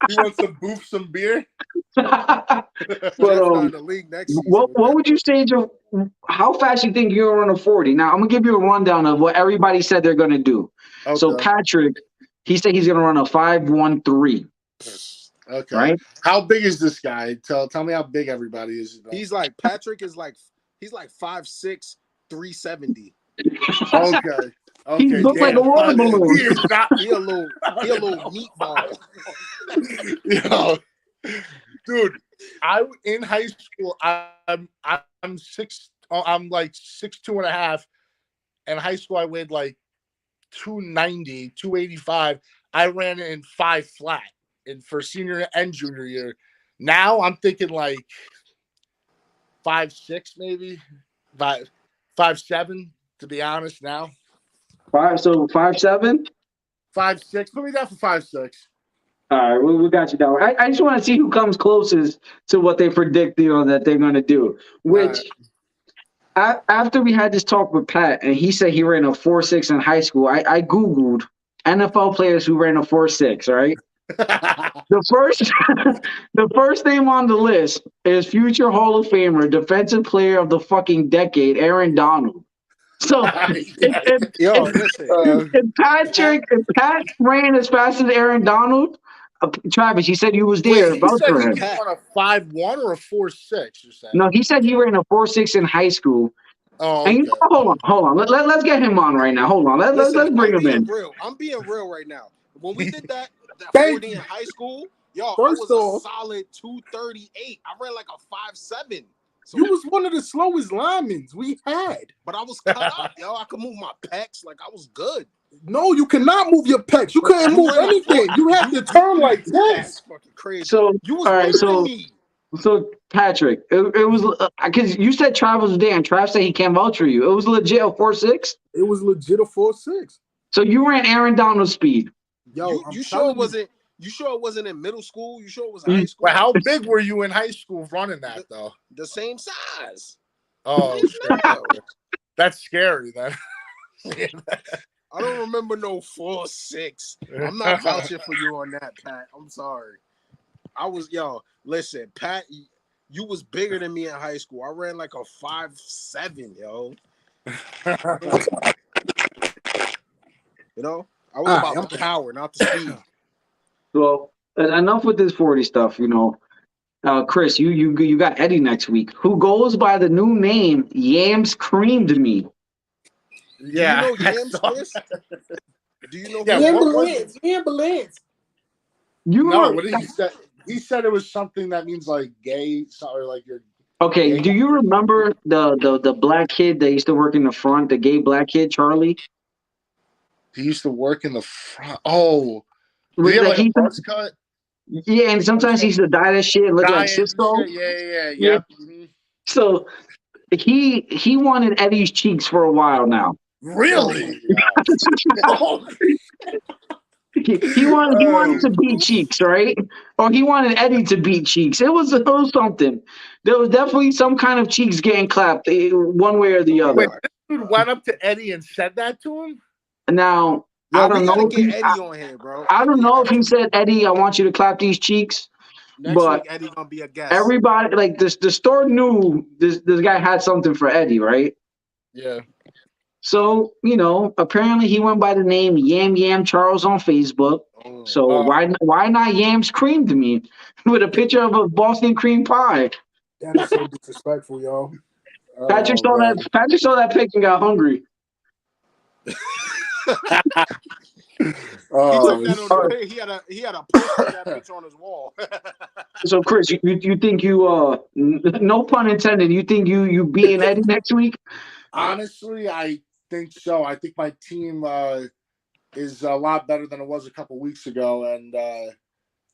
He wants to boof some beer? But, what would you say, Joe? How fast you think you're going to run a 40? Now, I'm going to give you a rundown of what everybody said they're going to do. Okay. So, Patrick, he said he's going to run a 5.13. Okay. Right? How big is this guy? Tell me how big everybody is. He's like, Patrick is like, he's like 5'6", 370. Okay. He looks like a water balloon. He a little meatball. Dude, in high school, I'm 6. I'm like 6'2.5". In high school, I weighed like 290, 285. I ran in 5 flat for senior and junior year. Now I'm thinking like 5'6", maybe 5'7", to be honest. Now. 5'7"? 5'6". Put me down for 5'6". All right, we got you down. I just want to see who comes closest to what they predict, that they're going to do. Which, after we had this talk with Pat, and he said he ran a 4.6 in high school, I Googled NFL players who ran a 4.6, right? The first name on the list is future Hall of Famer, defensive player of the fucking decade, Aaron Donald. So if Pat ran as fast as Aaron Donald, Travis, he said he was there. Wait, he said he ran a 5'1" or a 4.6. You're saying? No, he said he ran a 4.6 in high school. Oh, okay. And hold on. Let's get him on right now. Hold on. Let's bring him in. I'm being real right now. When we did that 40 in high school, I was a solid 238. I ran like a 5'7". So you was one of the slowest linemen we had. But I was cut up, I could move my pecs. Like, I was good. No, you cannot move your pecs. You couldn't move anything. You had to turn like this. That's fucking crazy. So, you was better than me. So, Patrick, it was because you said Travis was there, and Travis said he can't vouch for you. It was legit a 4.6? It was legit a 4.6. So, you ran Aaron Donald's speed. Yo, you sure it wasn't? You sure it wasn't in middle school? You sure it was high school? Well, how big were you in high school running that, though? The same size. Oh, that's scary, then. I don't remember no 4.6. I'm not vouching for you on that, Pat. I'm sorry. Listen, Pat, you was bigger than me in high school. I ran like a 5'7", yo. I was about the power, not the speed. Well, enough with this 40 stuff, Chris, you got Eddie next week, who goes by the new name Yams Creamed Me. Yeah. Do you know Yams, Chris? Do you know Ambulance. What did he say? He said it was something that means like gay or like you're okay. gay. Do you remember the black kid that used to work in the front, the gay black kid, Charlie? He used to work in the front. Oh. Like cut? Yeah, and sometimes he used to dye that shit, look like Cisco. Yeah. Mm-hmm. So he wanted Eddie's cheeks for a while now. Really? he wanted to beat Cheeks, right? Or he wanted Eddie to beat Cheeks. It was something. There was definitely some kind of Cheeks getting clapped one way or the other. Wait, this dude went up to Eddie and said that to him? Now, I don't know. I don't know if he said, Eddie, I want you to clap these cheeks. Next but week, Eddie gonna be a guest. Everybody, like the store knew this guy had something for Eddie, right? Yeah. So, apparently he went by the name Yam Yam Charles on Facebook. So why not Yams creamed me with a picture of a Boston cream pie? That is so disrespectful, y'all. Patrick saw that picture and got hungry. He took that on the page. He had a poster of that picture on his wall. So Chris, you think no pun intended, you think you beating Eddie next week? Honestly, I think so. I think my team is a lot better than it was a couple weeks ago, and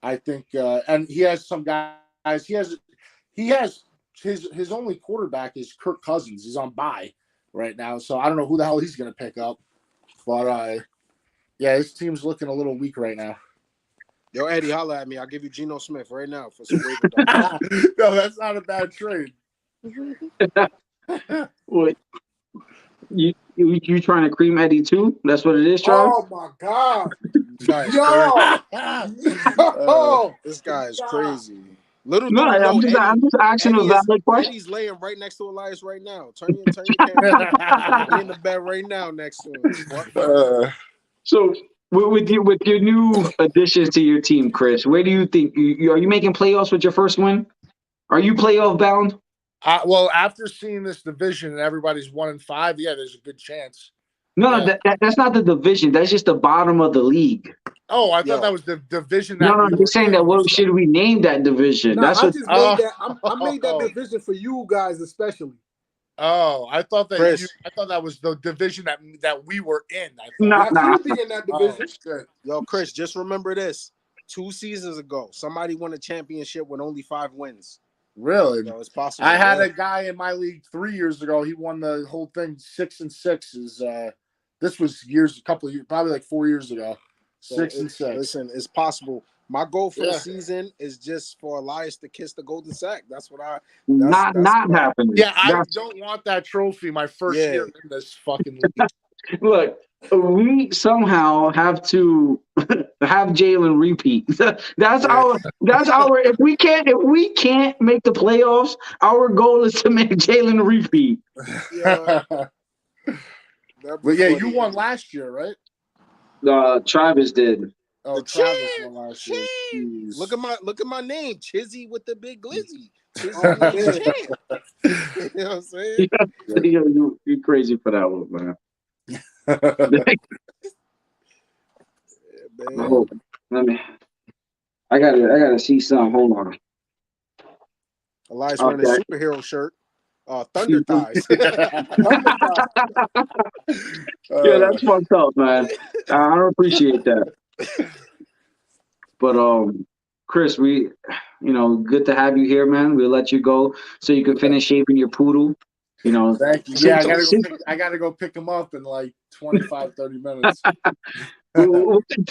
I think and he has some guys. He has his only quarterback is Kirk Cousins. He's on bye right now, so I don't know who the hell he's going to pick up. But yeah, his team's looking a little weak right now. Yo, Eddie, holla at me. I'll give you Geno Smith right now for some waiver dollars. No, that's not a bad trade. What? You trying to cream Eddie too? That's what it is, Trav? Oh my God. This guy is crazy. Little No, I'm just asking a valid question. Eddie's laying right next to Elias right now. Turn your camera. He in the bed right now next to him. So with your new additions to your team, Chris, where do you think are you making playoffs with your first win? Are you playoff bound? Well, after seeing this division and everybody's 1-5, yeah, there's a good chance. No, that's not the division. That's just the bottom of the league. Oh, I thought that was the division. No, I'm just saying that. What should we name that division? No, That's I what. just made that. I made that division for you guys especially. Oh, I thought that Chris. I thought that was the division that we were in. Nah. You be in that division. Yo, Chris, just remember this: 2 seasons ago, somebody won a championship with only 5 wins. Really? Yo, it's possible. I had a guy in my league 3 years ago. He won the whole thing 6-6. This was probably like 4 years ago. So 6-6. Listen, it's possible. My goal for the season is just for Elias to kiss the golden sack. That's what I. Not happening. Yeah, I don't want that trophy my first year in this fucking league. Look, we somehow have to have Jalen repeat. That's our. If we can't make the playoffs, our goal is to make Jalen repeat. But yeah, you won last year, right? Travis did. Oh, Travis won last year. Look at my name, Chizzy with the big glizzy. Chizzy, you know what I'm saying? You're crazy for that one, man. Oh, I gotta see something. Hold on. Elias wearing a superhero shirt. Thunder thighs. Yeah, that's fucked up, man. I don't appreciate that. But Chris, we good to have you here, man. We'll let you go so you can finish shaving your poodle. Thank you. Yeah, I gotta go pick him up in like 25, 30 minutes.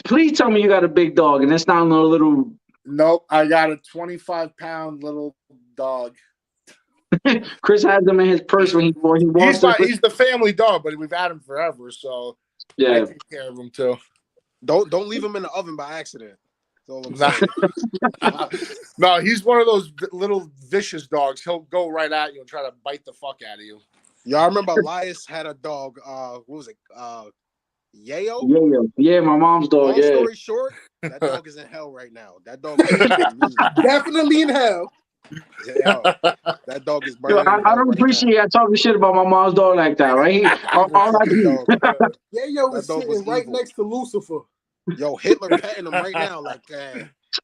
Please tell me you got a big dog and it's not no little. Nope, I got a 25-pound little dog. Chris has him in his purse when he wants to. He's the family dog, but we've had him forever, so yeah, I take care of him too. Don't leave him in the oven by accident. No, he's one of those little vicious dogs. He'll go right at you and try to bite the fuck out of you. Yeah, I remember Elias had a dog. What was it? Yayo? Yayo. Yeah, my mom's dog. Long story short, that dog is in hell right now. That dog is definitely in hell. Yeah, that dog is burning. I don't appreciate I talking shit about my mom's dog like that, right? Yayo is sitting right next to Lucifer. Yo, Hitler petting him right now, like,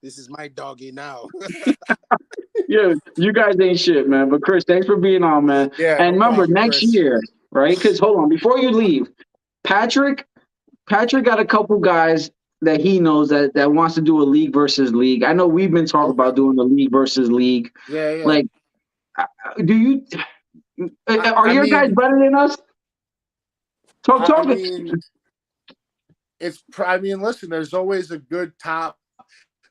this is my doggy now. Yeah, you guys ain't shit, man. But Chris, thanks for being on, man. Yeah, and remember, next year, right? Because hold on, before you leave, Patrick got a couple guys that he knows that wants to do a league versus league. I know we've been talking about doing a league versus league. Yeah. Like, do you? Are your guys better than us? Talk. Listen, there's always a good top.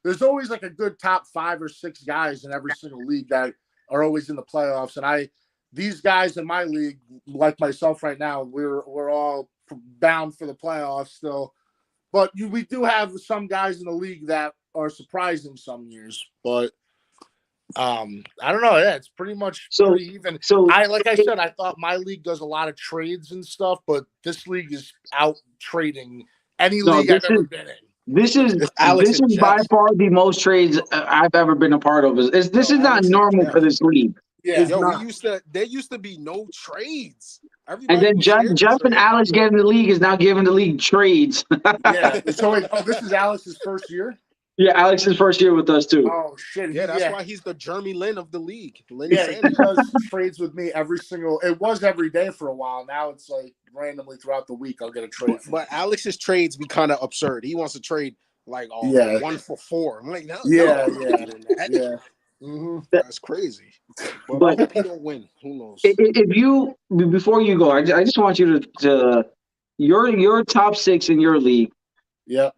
There's always like a good top 5 or 6 guys in every single league that are always in the playoffs. And these guys in my league, like myself right now, we're all bound for the playoffs still. But we do have some guys in the league that are surprising some years. But I don't know. Yeah, it's pretty much pretty even. Like I said, I thought my league does a lot of trades and stuff, but this league is out trading any league I've ever been in. This is by far the most trades I've ever been a part of. This is not normal for this league. Yeah, there used to be no trades. And then Jeff and Alex getting the league is now giving the league trades. Yeah. So this is Alex's first year? Yeah, Alex's first year with us too. Oh shit! Yeah, that's why he's the Jeremy Lin of the league. He does trades with me every single. It was every day for a while. Now it's like randomly throughout the week. I'll get a trade. But Alex's trades be kind of absurd. He wants to trade like 1 for 4. I'm like, no. Mm-hmm. That's crazy. But I hope he don't win. Who knows? If you before you go, I just want you to your top 6 in your league. Yeah.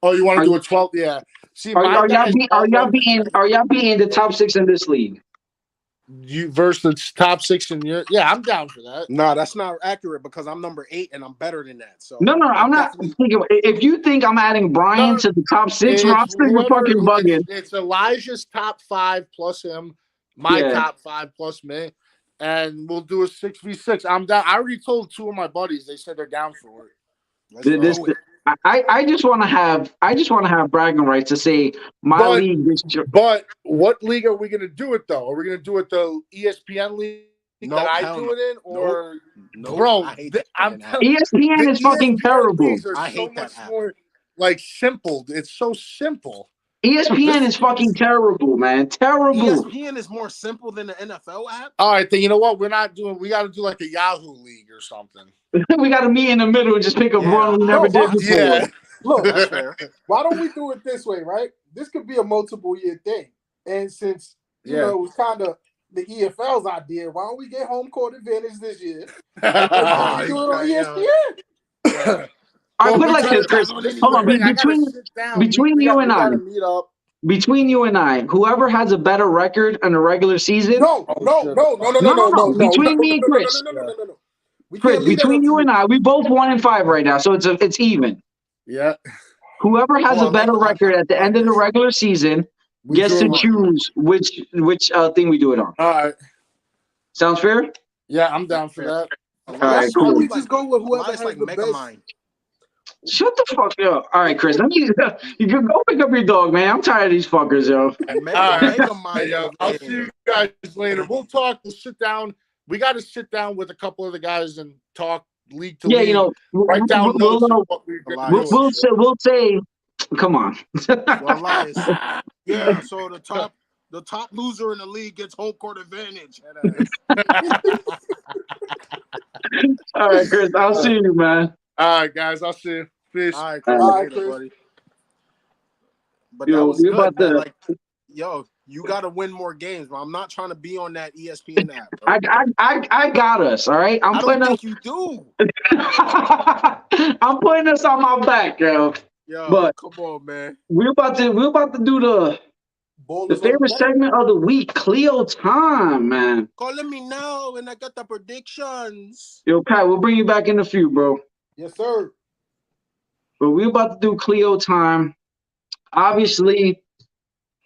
Oh, you want to do a 12? Yeah. See, are y'all being the top 6 in this league? You versus the top 6 in your I'm down for that. No, that's not accurate because I'm number 8 and I'm better than that. So no, I'm not thinking. If you think I'm adding Brian to the top 6 roster, you're fucking bugging. It's Elijah's top 5 plus him, my top 5 plus me, and we'll do a 6v6. I'm down. I already told 2 of my buddies. They said they're down for it. I just want to have bragging rights to say my league. But what league are we going to do it though? Are we going to do it the ESPN league that I do it in, or bro? I'm telling ESPN is fucking terrible. I hate that much more like simple. It's so simple. ESPN is fucking terrible, man. Terrible. ESPN is more simple than the NFL app. All right, then you know what? We got to do like a Yahoo league or something. We got to meet in the middle and just pick up one we never did before. Yeah. Look, why don't we do it this way, right? This could be a multiple year thing. And since you know it was kind of the EFL's idea, why don't we get home court advantage this year? Do it on ESPN. I put like this, Chris. Hold on, between you and I. Between you and I, whoever has a better record in the regular season. No. Between me and Chris. No. Chris, between you and I, we both 1-5 right now, so it's even. Yeah. Whoever has a better record at the end of the regular season gets to choose which thing we do it on. All right. Sounds fair? Yeah, I'm down for that. All right, cool. We just go with whoever has like the Mega best. Mind. Shut the fuck up. All right, Chris. You can go pick up your dog, man. I'm tired of these fuckers, yo. Mega Mind. I'll see you guys later. We'll talk. We'll sit down. We got to sit down with a couple of the guys and talk league to league. You know, write down notes of what we'll say. Come on. Yeah. So the top loser in the league gets home court advantage. All right, Chris. I'll see you, man. All right, guys. I'll see you. Peace. All right, Chris. Buddy. But that was good, man. Like, you got to win more games, but I'm not trying to be on that ESPN app. Bro. I got us, all right? I don't think you do. I'm putting us on my back, yo. But come on, man. We're about to do the favorite segment of the week, Cleo time, man. Calling me now, and I got the predictions. Yo, Pat, we'll bring you back in a few, bro. Yes, sir. But we're about to do Cleo time. Obviously,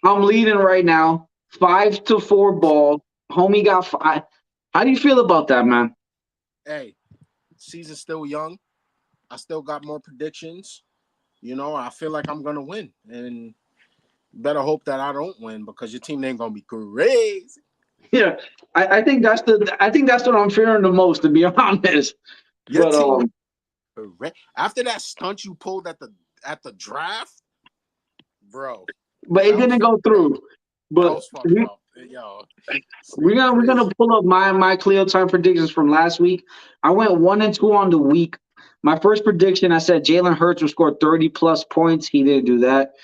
I'm leading right now, 5-4 ball. Homie got 5. How do you feel about that, man? Hey, season's still young. I still got more predictions. You know, I feel like I'm gonna win, and better hope that I don't win because your team ain't gonna be crazy. Yeah, I think that's what I'm fearing the most, to be honest. Your team, after that stunt you pulled at the draft, bro. But it didn't go through. But we're gonna pull up my Cleo time predictions from last week. I went 1-2 on the week. My first prediction, I said Jalen Hurts will score 30+ points. He didn't do that.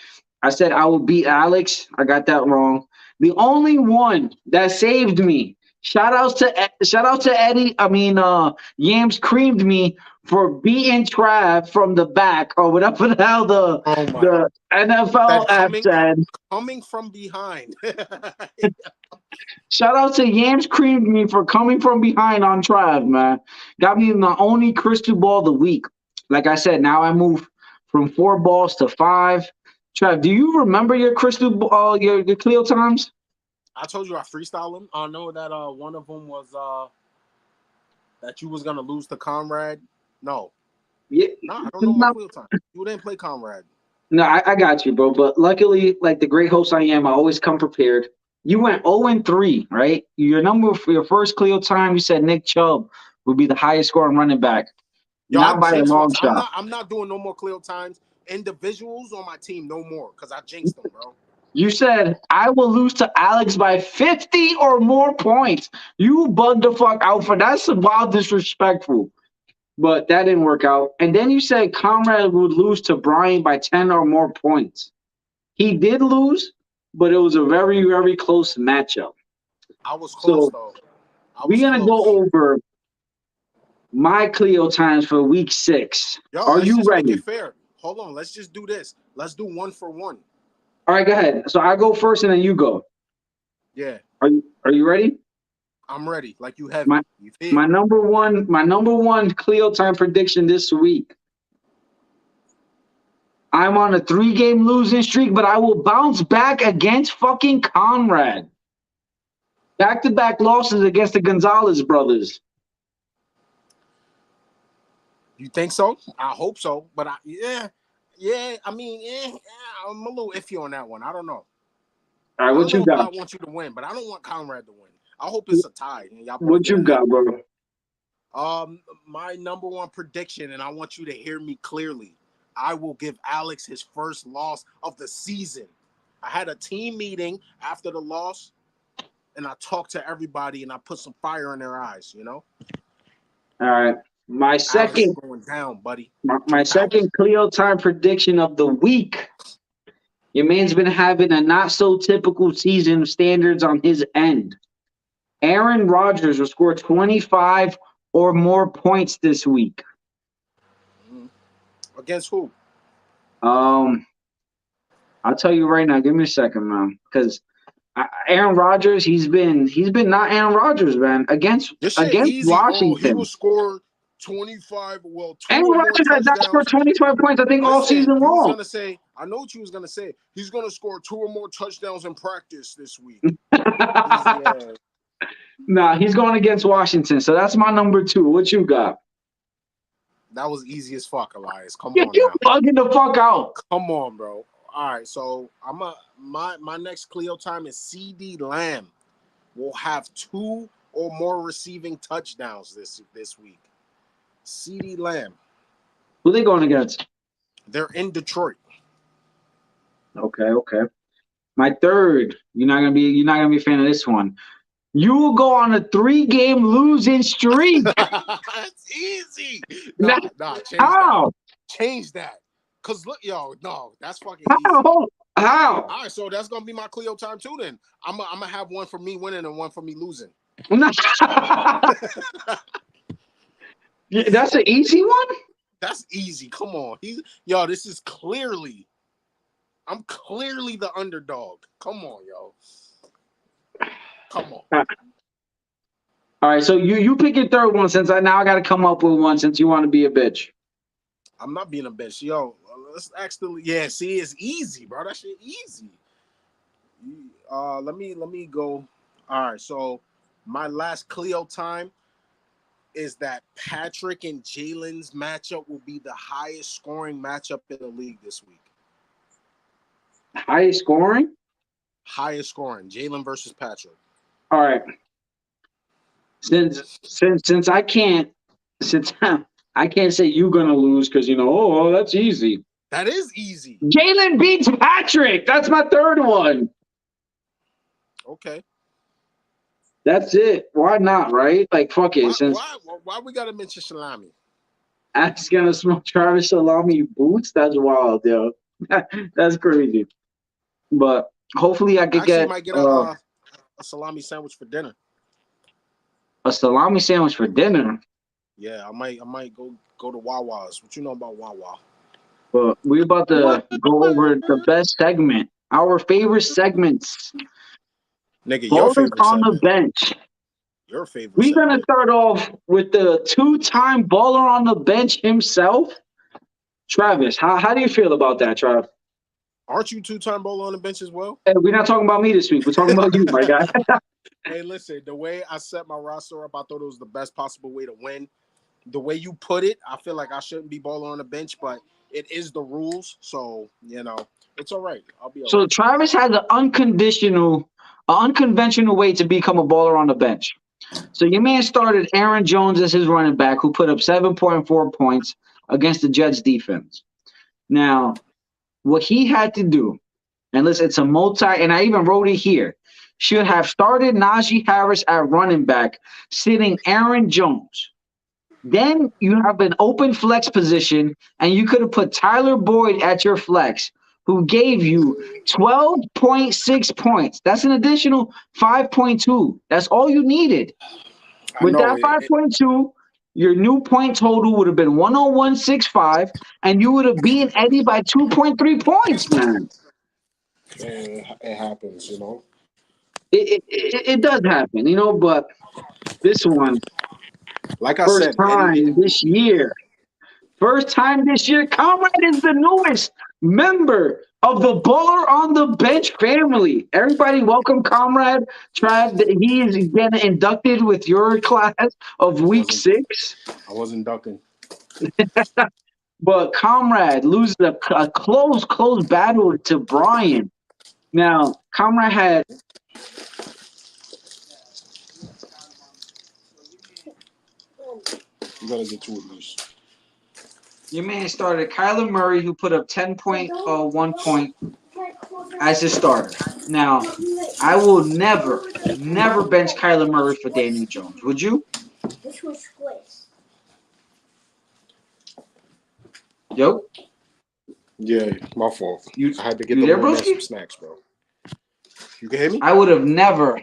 I said I will beat Alex. I got that wrong. The only one that saved me. Shout out to Eddie. Yams creamed me for beating Trav from the back or whatever the hell the NFL app said. Coming from behind. Shout out to Yams creamed me for coming from behind on Trav, man. Got me my only crystal ball of the week. Like I said, now I move from 4 balls to 5. Trav, do you remember your crystal ball, your Cleo times? I told you I freestyle them. I know that one of them was that you was gonna lose to Comrade. No. Yeah. No, I don't know my Cleo time. You didn't play Comrade. No, I got you, bro. But luckily, like the great host I am, I always come prepared. You went 0-3, right? Your number for your first Cleo time, you said Nick Chubb would be the highest scoring running back. Yo, Not by a long shot. I'm not doing no more Cleo times. Individuals on my team, no more, because I jinxed them, bro. You said I will lose to Alex by 50 or more points. You bugged the fuck out for that's wild disrespectful. But that didn't work out. And then you said Comrade would lose to Brian by 10 or more points. He did lose, but it was a very, very close matchup. I was close, though. We're going to go over my Cleo times for week 6. Yo, Are you ready? Make it fair. Hold on. Let's just do this. Let's do 1 for 1. All right, go ahead. So I go first and then you go. Yeah. Are you ready? I'm ready. Like you have my number one Cleo time prediction this week. I'm on a 3-game losing streak, but I will bounce back against fucking Comrade. Back-to-back losses against the Gonzalez brothers. You think so? I hope so. But I mean, I'm a little iffy on that one. I don't know. All right, what you got? I want you to win, but I don't want Comrade to win. I hope it's a tie. What you got, bro? My number one prediction, and I want you to hear me clearly. I will give Alex his first loss of the season. I had a team meeting after the loss, and I talked to everybody, and I put some fire in their eyes. You know. All right, my second going down, buddy. My second Cleo time prediction of the week. Your man's been having a not so typical season of standards on his end. Aaron Rodgers will score 25 or more points this week. Against who? I'll tell you right now. Give me a second, man. Because Aaron Rodgers, he's been not Aaron Rodgers, man. Against Washington, he will score 25. Well, Aaron Rodgers has not scored 25 points. I think all season long. I know what you was gonna say. He's gonna score 2 or more touchdowns in practice this week. Nah, he's going against Washington. So that's my number 2. What you got? That was easy as fuck, Elias. Come on, you bugging the fuck out. Come on, bro. All right, so my next Cleo time is CD Lamb will have 2 or more receiving touchdowns this week. CD Lamb. Who are they going against? They're in Detroit. Okay. My third, you're not gonna be a fan of this one. You will go on a 3-game losing streak. That's easy. Nah, change that. Cause look, no, that's fucking easy. How? All right, so that's gonna be my Cleo time too. Then I'm gonna have one for me winning and one for me losing. That's an easy one. That's easy. Come on, this is clearly. I'm clearly the underdog. Come on, yo. Come on. All right, so you pick your third one since I got to come up with one since you want to be a bitch. I'm not being a bitch. Yo, let's actually, see, it's easy, bro. That shit easy. Let me go. All right, so my last Cleo time is that Patrick and Jalen's matchup will be the highest scoring matchup in the league this week. Highest scoring? Highest scoring. Jalen versus Patrick. All right. Since I can't say you're gonna lose because that's easy. That is easy. Jalen beats Patrick. That's my third one. Okay. That's it. Why not, right? Like, fuck it. Why we gotta mention Salami? Ask gonna smoke Travis Salami boots? That's wild, yo. That's crazy. But hopefully I could might get a salami sandwich for dinner. A salami sandwich for dinner? Yeah, I might go to Wawa's. What you know about Wawa? But we're about to go over the best segment. Our favorite segments. Nigga, your favorite on segment. The bench. Your favorite We're segment. gonna start off with the 2-time baller on the bench himself, Travis. How do you feel about that, Trav? Aren't you two-time bowler on the bench as well? Hey, we're not talking about me this week. We're talking about you, my guy. Hey, listen, the way I set my roster up, I thought it was the best possible way to win. The way you put it, I feel like I shouldn't be bowling on the bench, but it is the rules. So, it's all right. I'll be all So right. Travis has an unconventional way to become a baller on the bench. So your man started Aaron Jones as his running back, who put up 7.4 points against the Jets defense. Now, what he had to do, and listen, it's a and I even wrote it here, should have started Najee Harris at running back, sitting Aaron Jones. Then you have an open flex position, and you could have put Tyler Boyd at your flex, who gave you 12.6 points. That's an additional 5.2. That's all you needed. With that 5.2, your new point total would have been 101.65, and you would have beaten Eddie by 2.3 points, man. It happens, It does happen, but this one, like I first said, time this year, Comrade is the newest member of the Baller on the Bench family. Everybody welcome Comrade. Trav, he is getting inducted with your class of week 6. I wasn't ducking. But Comrade loses a close battle to Brian. Now, Comrade had You gotta get 2 of these. your man started Kyler Murray, who put up 10.1 points as his starter. Now, I will never bench Kyler Murray for Daniel Jones. Would you? Yo? Yeah, my fault. I had to get some snacks, bro. You can hear me? I would have never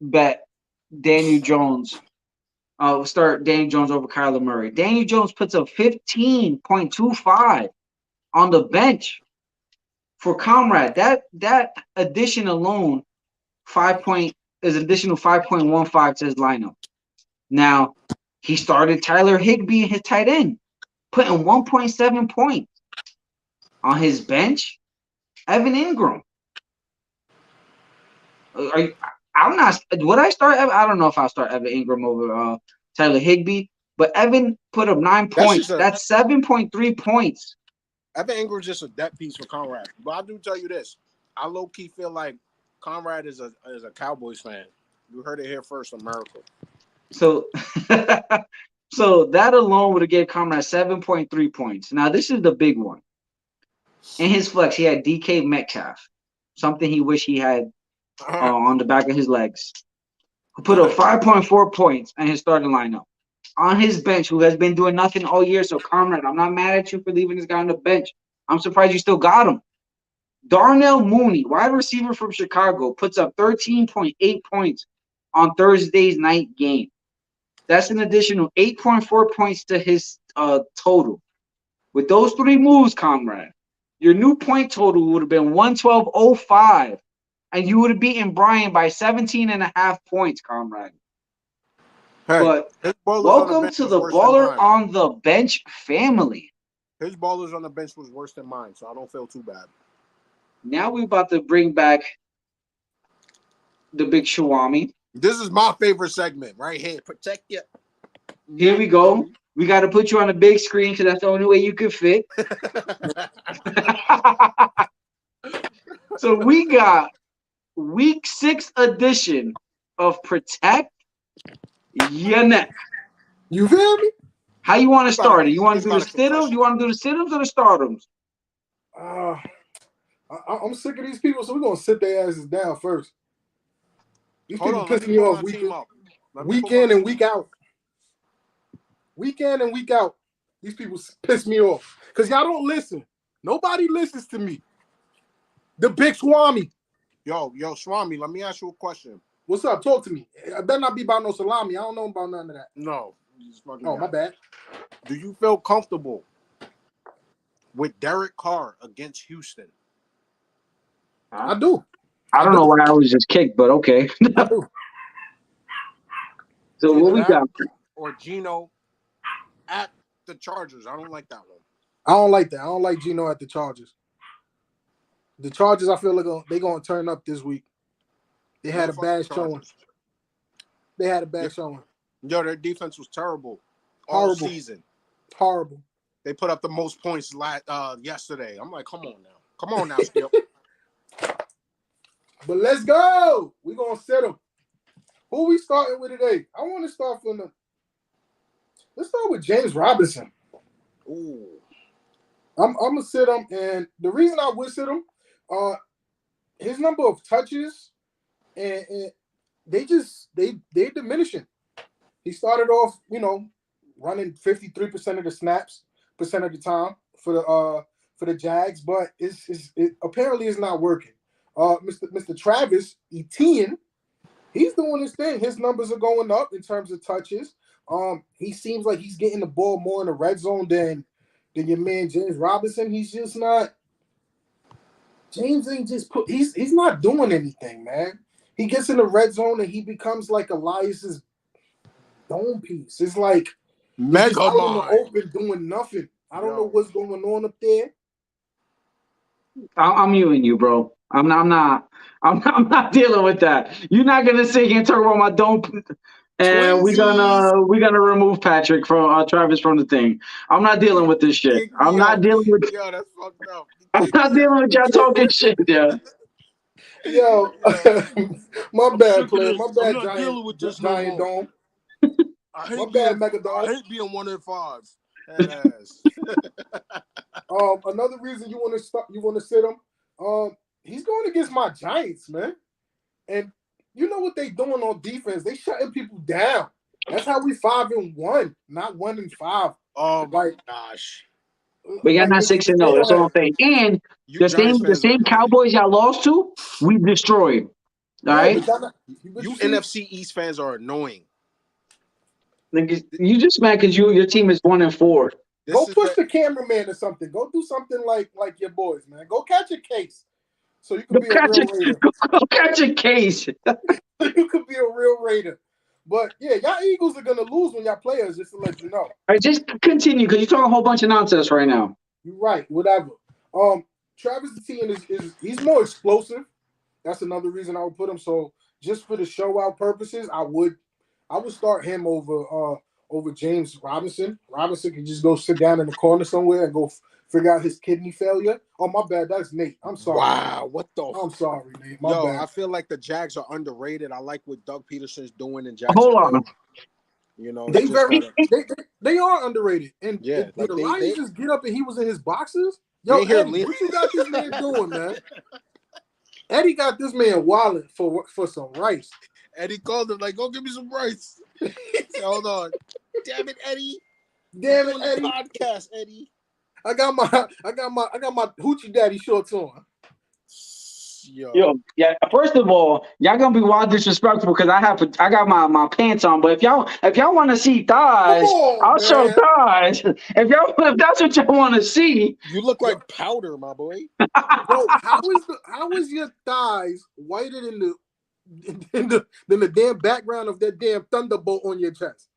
bet Daniel Jones. Start Daniel Jones over Kyler Murray. Daniel Jones puts up 15.25 on the bench for Comrade. That addition alone, is additional 5.15 to his lineup. Now, he started Tyler Higbee in his tight end, putting 1.7 points. On his bench, Evan Ingram. I'm not. Would I start? I don't know if I'll start Evan Ingram over Tyler Higbee, but Evan put up 9 points. That's 7.3 points. Evan Ingram's just a depth piece for Conrad. But I do tell you this: I low key feel like Conrad is a Cowboys fan. You heard it here first, America. So, so that alone would have gave Conrad 7.3 points. Now this is the big one. In his flex, he had DK Metcalf, something he wished he had on the back of his legs, who put up 5.4 points in his starting lineup. On his bench, who has been doing nothing all year. So, Comrade, I'm not mad at you for leaving this guy on the bench. I'm surprised you still got him. Darnell Mooney, wide receiver from Chicago, puts up 13.8 points on Thursday's night game. That's an additional 8.4 points to his total. With those 3 moves, Comrade, your new point total would have been 112.05, and you would have beaten Brian by 17.5 points, Comrade. Hey, but welcome to the Baller on the Bench family. His ballers on the bench was worse than mine, so I don't feel too bad. Now we're about to bring back the Big Swami. This is my favorite segment right here. Protect you. Here we go. We got to put you on a big screen because that's the only way you can fit. So we got week 6 edition of Protect Your Neck. You feel me? How you want to start it? You want to do the sit-ups? You want to do the sit-ups or the startums? I'm sick of these people, so we're going to sit their asses down first. These people piss me off week in and week out. Week in and week out. These people piss me off. Because y'all don't listen. Nobody listens to me. The Big Swami. Yo, Swami, let me ask you a question. What's up? Talk to me. I better not be about no salami. I don't know about none of that. No. Oh, my bad. Do you feel comfortable with Derek Carr against Houston? I do. I don't know why I was just kicked, but okay. I do. So what we got? Or Geno at the Chargers. I don't like that one. I don't like that. I don't like Geno at the Chargers. The Chargers, I feel like they're going to turn up this week. They had a bad showing. They had a bad showing. Yo, their defense was terrible Horrible. all season. Horrible. They put up the most points yesterday. I'm like, come on now, Skip. But let's go. We're going to set them. Who we starting with today? I want to start from let's start with James Robinson. Ooh. I'm going to sit him, and the reason I would sit him, his number of touches, and they're diminishing. He started off, running 53% of the snaps, percent of the time for the Jags, but it apparently is not working. Mr. Travis Etienne, he's doing his thing. His numbers are going up in terms of touches. He seems like he's getting the ball more in the red zone than your man James Robinson. He's just not. James ain't just he's not doing anything, man. He gets in the red zone and he becomes like Elias's dome piece. It's like Mega out in the open doing nothing. I don't know what's going on up there. I'm muting you, bro. I'm not dealing with that. You're not gonna sit here and talk about my dome. And we're gonna remove Patrick from Travis from the thing. I'm not dealing with this shit. I'm not dealing with. Yo, that's fucked up. I'm not dealing with y'all talking shit, yeah. Yo, my bad, player. My bad, I'm not dealing with this Giant Dome. My bad, Megadog. I hate being 1 in 5. Another reason you want to sit him. He's going against my Giants, man. And you know what they doing on defense? They shutting people down. That's how we 5-1, not 1-5. Oh my gosh. But y'all not 6-0. That's all I'm saying. And the same Cowboys y'all lost to, we destroyed. All right. You NFC East fans are annoying. You just mad because your team is 1-4. Go push the cameraman or something. Go do something like your boys, man. Go catch a case. So you can be a real Raider. Go catch a case. You could be a real Raider. But yeah, y'all Eagles are gonna lose when y'all play us, just to let you know. All right, just continue because you're talking a whole bunch of nonsense right now. You're right, whatever. Travis Etienne he's more explosive. That's another reason I would put him. So just for the show out purposes, I would start him over James Robinson. Robinson can just go sit down in the corner somewhere and go figure out his kidney failure. Oh, my bad. That's Nate. I'm sorry. Wow, what the? I'm sorry, Nate. My bad. I feel like the Jags are underrated. I like what Doug Peterson's doing in Jacksonville. Hold on. They are underrated. And did the Lions just get up and he was in his boxes? Yo, Eddie, what you got this man doing, man? Eddie got this man wilding for some rice. Eddie called him like, "Go give me some rice." Hold on. Damn it, Eddie. Damn it, Eddie. Podcast, Eddie. I got my hoochie daddy shorts on. Yo, yeah. First of all, y'all gonna be wild disrespectful because I got my pants on. But if y'all want to see thighs, I'll show thighs. If that's what y'all want to see, you look like powder, my boy. Bro, how is your thighs whiter than the damn background of that damn thunderbolt on your chest?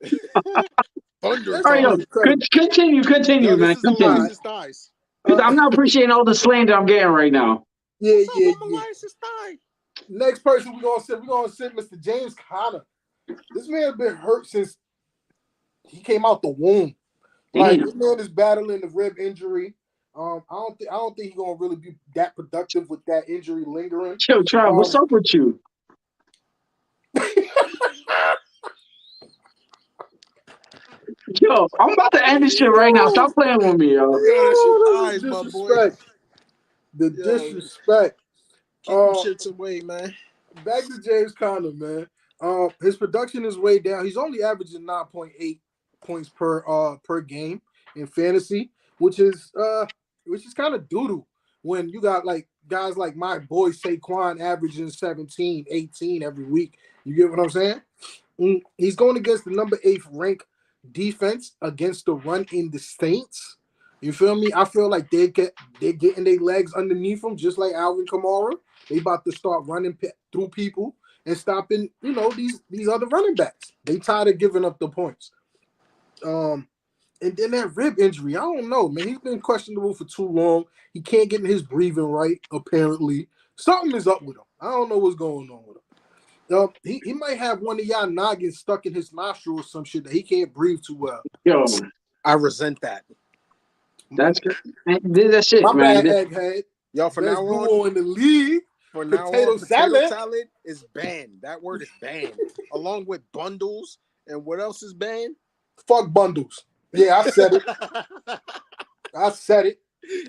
All right, continue, man. Continue. I'm not appreciating all the slander I'm getting right now. Yeah. Next person we're gonna sit Mr. James Conner. This man has been hurt since he came out the womb. Like this man is battling the rib injury. I don't think he's gonna really be that productive with that injury lingering. Yo, Trav, what's up with you? Yo, I'm about to end this shit right now. Stop playing with me, yo. That's your eyes, my boy. The disrespect. Keep them shits away, man. Back to James Conner, man. His production is way down. He's only averaging 9.8 points per game in fantasy, which is kind of doo-doo when you got like guys like my boy Saquon averaging 17, 18 every week. You get what I'm saying? He's going against the number 8 ranked defense against the run in the Saints. You feel me? I feel like they're getting their legs underneath them, just like Alvin Kamara. They about to start running through people and stopping, these other running backs. They tired of giving up the points. And then that rib injury, I don't know, man. He's been questionable for too long. He can't get his breathing right, apparently. Something is up with him. I don't know what's going on with him. He might have one of y'all noggins stuck in his nostril or some shit that he can't breathe too well. Yo, I resent that. that's good. Did that shit, My man. bad, egghead. Yo, from Best now duo on, in the league. for now Potato on, salad. salad is banned. That word is banned. Along with bundles and what else is banned? Fuck bundles. Yeah, I said it. I said it.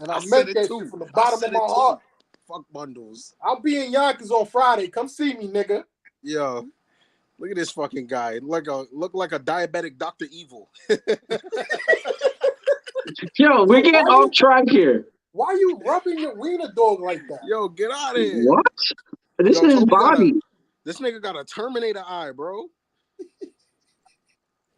And I meant that too. shit from the bottom of my Too. heart. Fuck bundles. I'll be in Yonkers on Friday. Come see me, nigga. Yo, look at this fucking guy. Look like a diabetic Dr. Evil. Yo, we're getting off track here. Why you rubbing your wiener dog like that? Yo, get out of here. What? This is his body. This nigga got a Terminator eye, bro.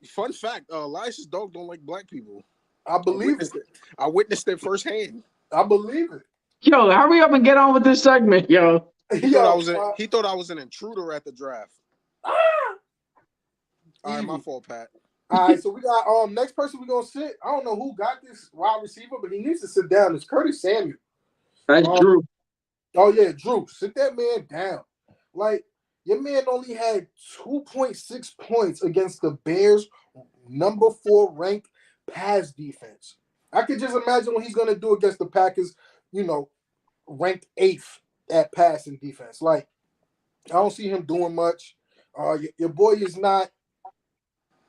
Fun fact, Elias's dog don't like black people. I believe it. I witnessed it firsthand. I believe it. Yo, hurry up and get on with this segment, yo. He thought I was an intruder at the draft. All right, my fault, Pat. All right, so we got next person we're gonna sit. I don't know who got this wide receiver, but he needs to sit down. It's Curtis Samuel. That's Drew. Oh yeah, Drew. Sit that man down. Like, your man only had 2.6 points against the Bears' number 4 ranked pass defense. I could just imagine what he's gonna do against the Packers, ranked 8th at passing defense. Like, I don't see him doing much. Your boy is not.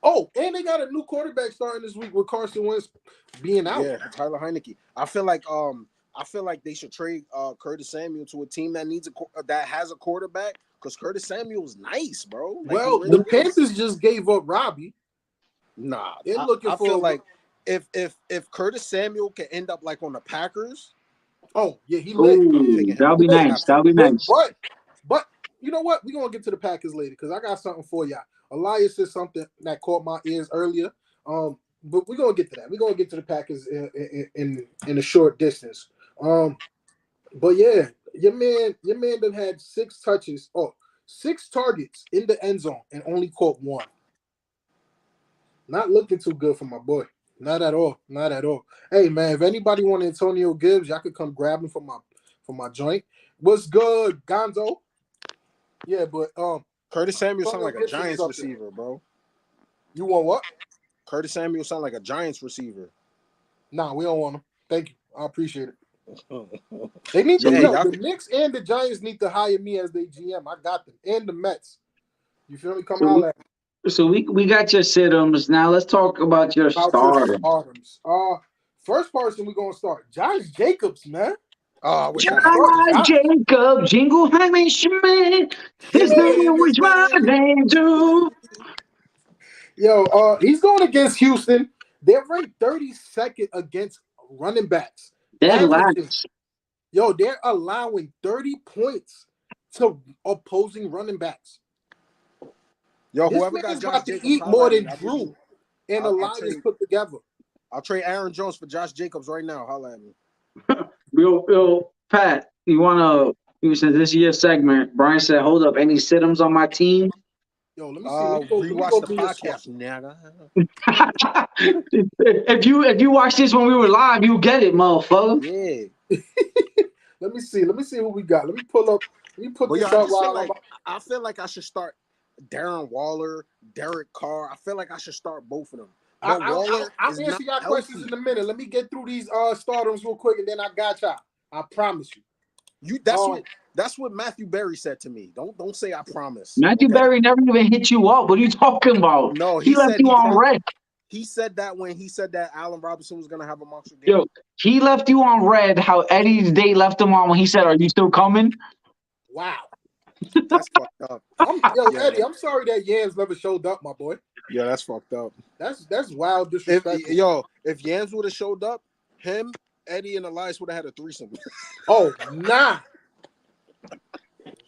Oh, and they got a new quarterback starting this week with Carson Wentz being out. Yeah, Tyler Heineke. I feel like they should trade Curtis Samuel to a team that has a quarterback, because Curtis Samuel's nice, bro. Like, well, the Panthers just gave up Robbie. Nah, they're looking for. I feel like if Curtis Samuel can end up like on the Packers. Oh yeah, he lit. That'll be nice. That'll be nice. But you know what? We're gonna get to the Packers later because I got something for y'all. Elias said something that caught my ears earlier. But we're gonna get to that. We're gonna get to the Packers in a short distance. But yeah, your man done had 6 targets in the end zone and only caught 1. Not looking too good for my boy. Not at all. Not at all. Hey man, if anybody want Antonio Gibbs, y'all could come grab him from my joint. What's good, Gonzo? Yeah, but Curtis Samuel sound like a Giants receiver, bro. You want what? Curtis Samuel sound like a Giants receiver. Nah, we don't want him. Thank you. I appreciate it. They need the Knicks and the Giants need to hire me as their GM. I got them. And the Mets. You feel me? Come out at me. So we got your sit-ems. Now let's talk about your starters. First person we're gonna start. Josh Jacobs, man. Josh Jacobs, Jingle Hyman Schmidt. His name was my name too. Yo, he's going against Houston. They're ranked 32nd against running backs. Yo, they're allowing 30 points to opposing running backs. Yo, this whoever got about to eat more than Drew and Elias put together. I'll trade Aaron Jones for Josh Jacobs right now. Holla at me. Yo, Pat, since this year's segment, Brian said, hold up, any sit-ems on my team? Yo, let me see. Rewatch the podcast, nigga. If you watch this when we were live, you get it, motherfucker. Yeah. Let me see who we got. Let me put this up. I feel like I should start Darren Waller, Derek Carr. I feel like I should start both of them. I'll answer y'all questions in a minute. Let me get through these starters real quick, and then I got y'all. I promise you. That's what Matthew Berry said to me. Don't say I promise. Matthew Berry never even hit you up. What are you talking about? No, he left you on red. He said that when he said that Allen Robinson was gonna have a monster game. Yo, he left you on red. How Eddie's Day left him on when he said, "Are you still coming?" Wow. That's fucked up. Eddie, I'm sorry that Yams never showed up, my boy. Yeah, that's fucked up. That's wild disrespect. If Yams would have showed up, him, Eddie, and Elias would have had a threesome. Oh, nah.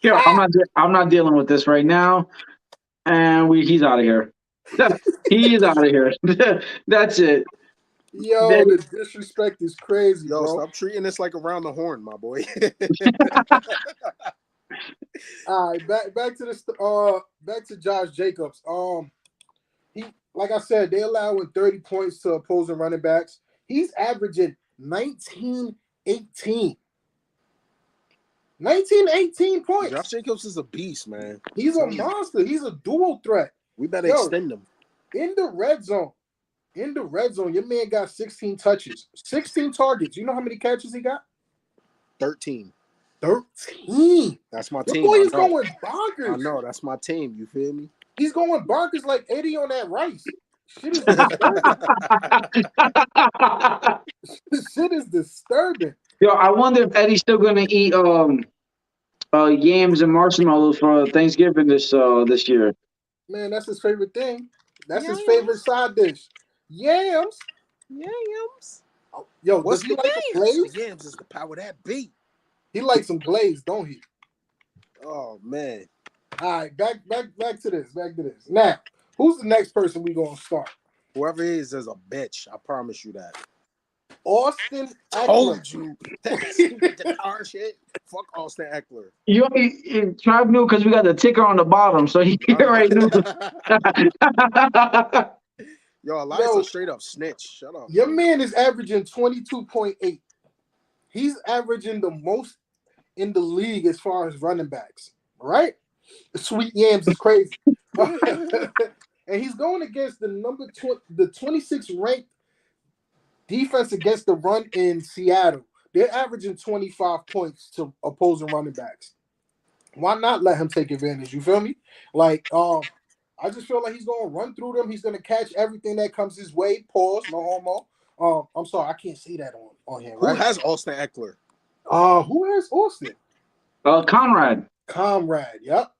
Yo, I'm not dealing with this right now, and he's out of here. He's out of here. That's it. Yo, the disrespect is crazy. Yo, bro. Stop treating this like around the horn, my boy. All right, back to Josh Jacobs. like I said, they're allowing 30 points to opposing running backs. He's averaging 19-18. 19-18 points. Josh Jacobs is a beast, man. He's a monster. He's a dual threat. We better extend him. In the red zone, your man got 16 touches, 16 targets. You know how many catches he got? 13. 13. That's my Your team. boy is going bonkers. I know. That's my team. You feel me? He's going bonkers like Eddie on that rice. Shit is disturbing. Yo, I wonder if Eddie's still gonna eat yams and marshmallows for Thanksgiving this year. Man, that's his favorite thing. That's his favorite side dish. Yams. Oh, yo, What's does he the like a glaze? Yams is the power that beat. He likes some glaze, don't he? Oh man. All right, back to this. Back to this. Now, who's the next person we gonna start? Whoever it is a bitch. I promise you that. Austin Eckler. Told you. The car shit. Fuck Austin Eckler. You Tribe knew because we got the ticker on the bottom, so he already knew. Yo, Elias a straight up snitch. Shut up. Your man is averaging 22.8. He's averaging the most in the league as far as running backs, right? Sweet Yams is crazy. And he's going against the 26th ranked defense against the run in Seattle. They're averaging 25 points to opposing running backs. Why not let him take advantage? You feel me? Like, I just feel like he's going to run through them. He's going to catch everything that comes his way. Pause. No homo. I'm sorry. I can't say that on him. Right? Who has Austin Eckler? Who has Austin? Conrad. Yep.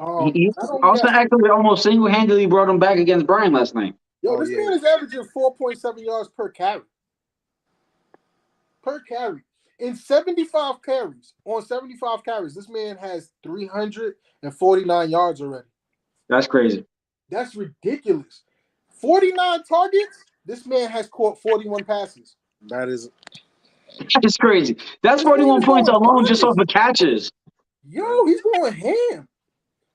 Austin Eckler almost single-handedly brought him back against Brian last night. Yo, this man is averaging 4.7 yards per carry. In 75 carries, this man has 349 yards already. That's crazy. That's ridiculous. 49 targets, this man has caught 41 passes. That's crazy. That's 41 points alone just off the catches. Yo, he's going ham.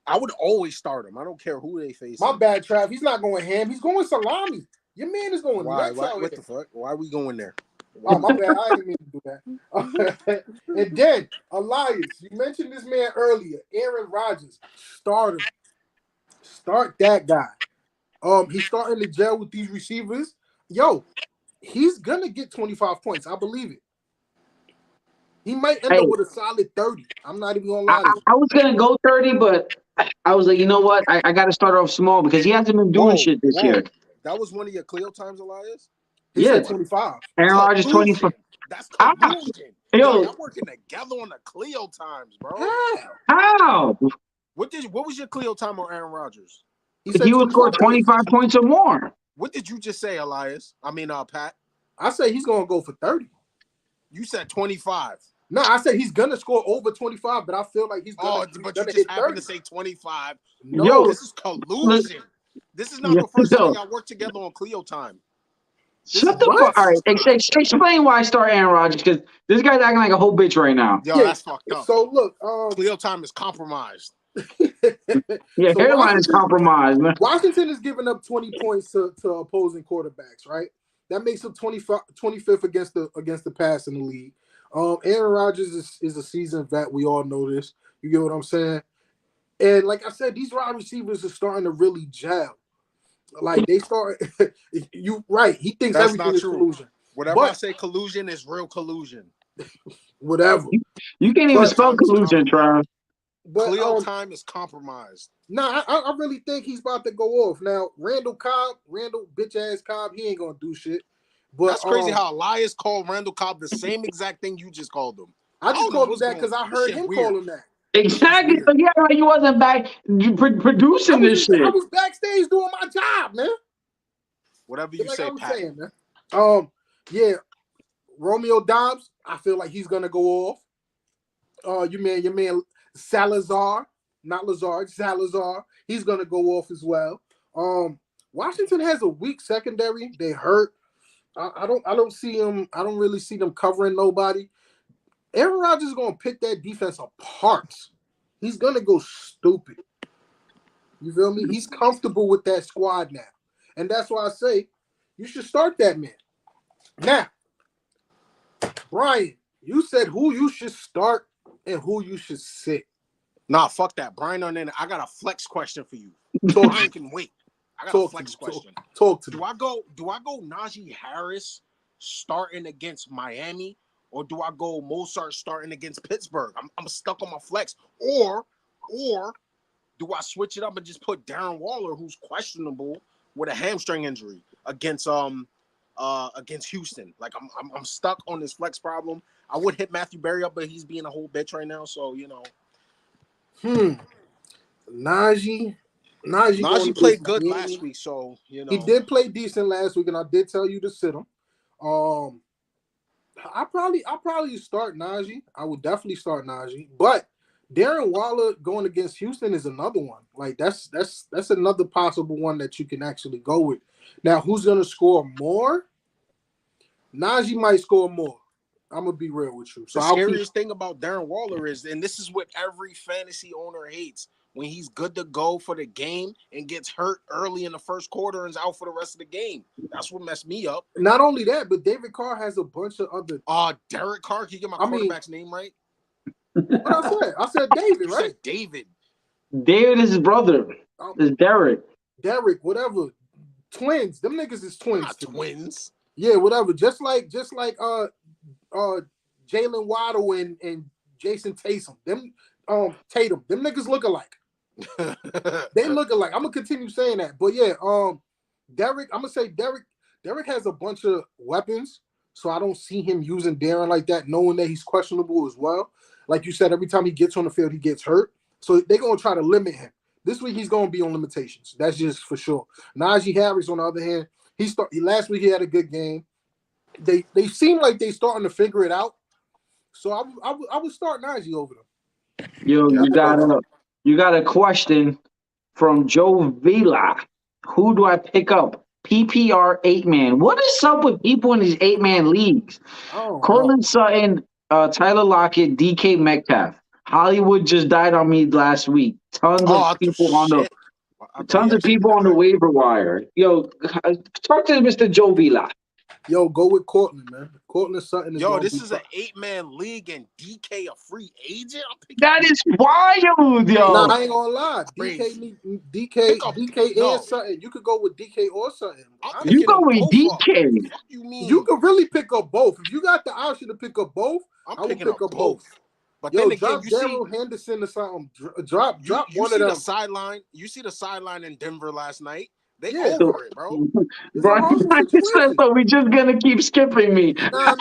I would always start him. I don't care who they face. My bad, Trav. He's not going ham. He's going salami. Your man is going nuts out what here. The fuck? Why are we going there? Oh, my bad. I didn't mean to do that. And then, Elias, you mentioned this man earlier. Aaron Rodgers. Start him. Start that guy. He's starting to gel with these receivers. Yo, he's going to get 25 points. I believe it. He might end up with a solid 30. I'm not even going to lie to you. I was going to go 30, but I was like, you know what? I got to start off small because he hasn't been doing shit this year. That was one of your Cleo times, Elias? He said 25. Aaron Rodgers 25. That's collusion. Yo, y'all working together on the Cleo times, bro. How? What was your Cleo time on Aaron Rodgers? He would score 25 points or more. What did you just say, Elias? I mean, Pat? I say he's going to go for 30. You said 25. No, I said he's gonna score over 25, but I feel like he's gonna. But you just happened to say 25. No, this is collusion. This is not the first time y'all worked together on Cleo time. Shut the fuck. All right, explain why I start Aaron Rodgers because this guy's acting like a whole bitch right now. Yo, that's fucked up. So look, Cleo time is compromised. Yeah, hairline is compromised, man. Washington is giving up 20 points to opposing quarterbacks, right? That makes him 25th against the pass in the league. Aaron Rodgers is a seasoned vet. We all know this. You get what I'm saying? And like I said, these wide receivers are starting to really gel. Like they start. You right? He thinks that's everything is collusion. Whatever I say, collusion is real collusion. Whatever. You can't even spell collusion, Trav. Cleo time is compromised. I really think he's about to go off now. Randall bitch ass Cobb, he ain't gonna do shit. But that's crazy how Elias called Randall Cobb the same exact thing you just called him. I just called him that because I heard him call him that. Exactly. So yeah, like you wasn't back producing this shit. I was backstage doing my job, man. Whatever you say, Pat. Saying, man. Yeah, Romeo Dobbs. I feel like he's gonna go off. Your man Salazar, not Lazard, Salazar. He's gonna go off as well. Washington has a weak secondary. They hurt. I don't see them. I don't really see them covering nobody. Aaron Rodgers is gonna pick that defense apart. He's gonna go stupid. You feel me? He's comfortable with that squad now. And that's why I say you should start that man. Now, Brian, you said who you should start and who you should sit. Nah, fuck that. Brian on in. I got a flex question for you. Brian can wait. I got a flex question. Talk to me. Do I go Najee Harris starting against Miami, or do I go Mozart starting against Pittsburgh? I'm stuck on my flex. Or do I switch it up and just put Darren Waller, who's questionable with a hamstring injury, against Houston? Like I'm stuck on this flex problem. I would hit Matthew Berry up, but he's being a whole bitch right now. So Najee played good last week, so he did play decent last week, and I did tell you to sit him. I probably start Najee. I would definitely start Najee, but Darren Waller going against Houston is another one. Like that's another possible one that you can actually go with. Now, who's gonna score more? Najee might score more. I'm gonna be real with you. So the scariest thing about Darren Waller is, and this is what every fantasy owner hates, when he's good to go for the game and gets hurt early in the first quarter and is out for the rest of the game. That's what messed me up. Not only that, but David Carr has a bunch of other. Derek Carr. Can you get my quarterback's name right? What I said David, right? Said David. David is his brother. It's Derek. Derek, whatever. Twins. Them niggas is twins. Not twins. Yeah, whatever. Just like Jalen Waddle and Jason Tatum. Them niggas look alike. They look alike. I'm gonna continue saying that. But yeah, Derek, I'm gonna say Derek has a bunch of weapons, so I don't see him using Darren like that, knowing that he's questionable as well. Like you said, every time he gets on the field, he gets hurt. So they're gonna try to limit him. This week he's gonna be on limitations. That's just for sure. Najee Harris, on the other hand, last week he had a good game. They seem like they starting to figure it out. So I would start Najee over them. Yo, you got a question from Joe Vila. Who do I pick up? PPR 8-man. What is up with people in these 8-man leagues? Cortland Sutton, Tyler Lockett, DK Metcalf. Hollywood just died on me last week. Tons of people on the waiver wire. Yo, talk to Mr. Joe Vila. Yo, go with Cortland, man. Cortland Sutton. This is an 8-man league and DK a free agent. That is wild, yo. Nah, I ain't gonna lie. DK and Sutton. You could go with DK or Sutton. You go with DK. You could really pick up both. If you got the option to pick up both, I would pick up both. But then again, drop Darrell Henderson or something. Drop one of them. The sideline. You see the sideline in Denver last night. They over it, bro. Brian, so we just gonna keep skipping me. No, I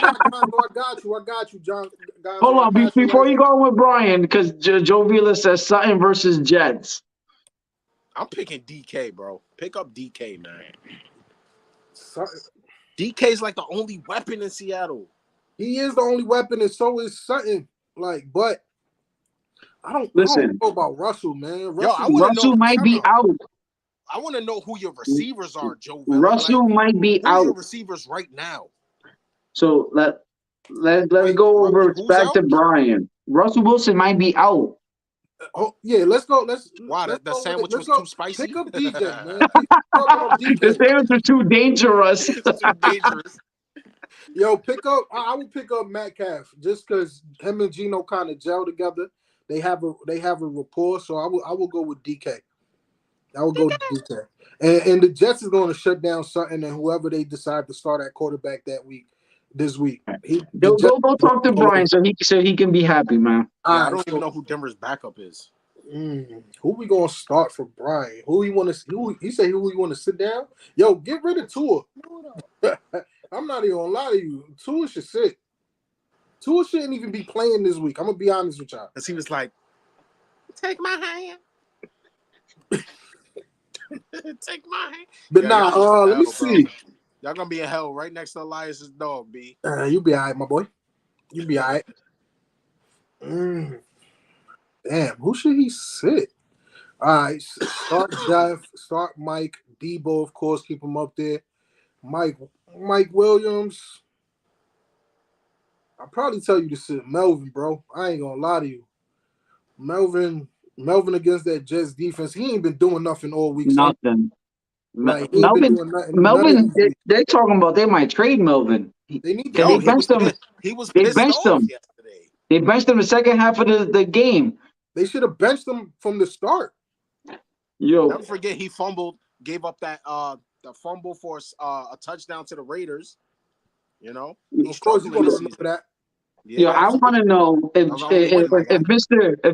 got you, John. Hold on, before you go with Brian, because Joe Vila says Sutton versus Jets. I'm picking DK, bro. Pick up DK, man. Sutton. DK's like the only weapon in Seattle. He is the only weapon, and so is Sutton. But I don't know about Russell, man. Russell might be out. I want to know who your receivers are, Joe. Russell might be out. Your receivers right now. So let's go over back to Brian. Russell Wilson might be out. Oh yeah, let's go. The sandwich was too spicy. Pick up DJ, man. The sandwich was too dangerous. Too dangerous. Yo, I would pick up Metcalf just because him and Gino kind of gel together. They have a rapport, so I will go with DK. I will go with DK. And the Jets is going to shut down Sutton and whoever they decide to start at quarterback this week. Go talk to Brian so he can be happy, man. I don't even know who Denver's backup is. Who we gonna start for Brian? He said who we want to sit down? Yo, get rid of Tua. I'm not even gonna lie to you. Tua should sit. Tua shouldn't even be playing this week. I'm gonna be honest with y'all. Because he was like, take my hand. Take my hand. But let me see. Y'all gonna be in hell right next to Elias's dog, B. You be all right, my boy. You be all right. Damn, who should he sit? All right, start Jeff, start Mike, Debo, of course, keep him up there. Mike Williams. I'll probably tell you to sit Melvin, bro. I ain't gonna lie to you. Melvin against that Jets defense, he ain't been doing nothing all week. Nothing. Like he ain't been Melvin, doing nothing. None of Melvin, these weeks. they're talking about they might trade Melvin. They need Cause to. they benched him. He was They pissed benched off him. yesterday. They benched him the second half of the game. They should have benched him from the start. Yo, Never forget he fumbled, gave up that the fumble for a touchdown to the Raiders. You know, Of course, you're gonna remember that. Yeah, I want to know if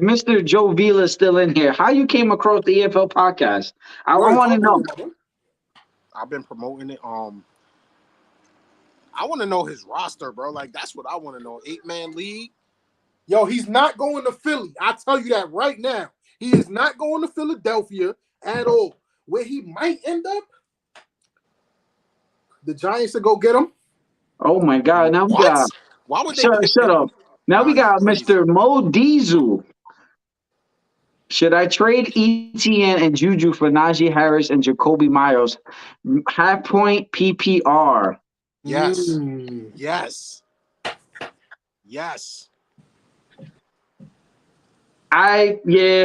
Mr. Joe Vila is still in here. How you came across the EFL podcast? I want to know. I've been promoting it. I want to know his roster, bro. Like that's what I want to know. 8-man league. Yo, he's not going to Philly. I tell you that right now. He is not going to Philadelphia at all. Where he might end up, the Giants to go get him. Oh my God! Now we got. Why would they shut up? Now we got Mr. Mo Diesel. Should I trade ETN and Juju for Najee Harris and Jacoby Myers? Half point PPR. Yes. Yes. Absolutely.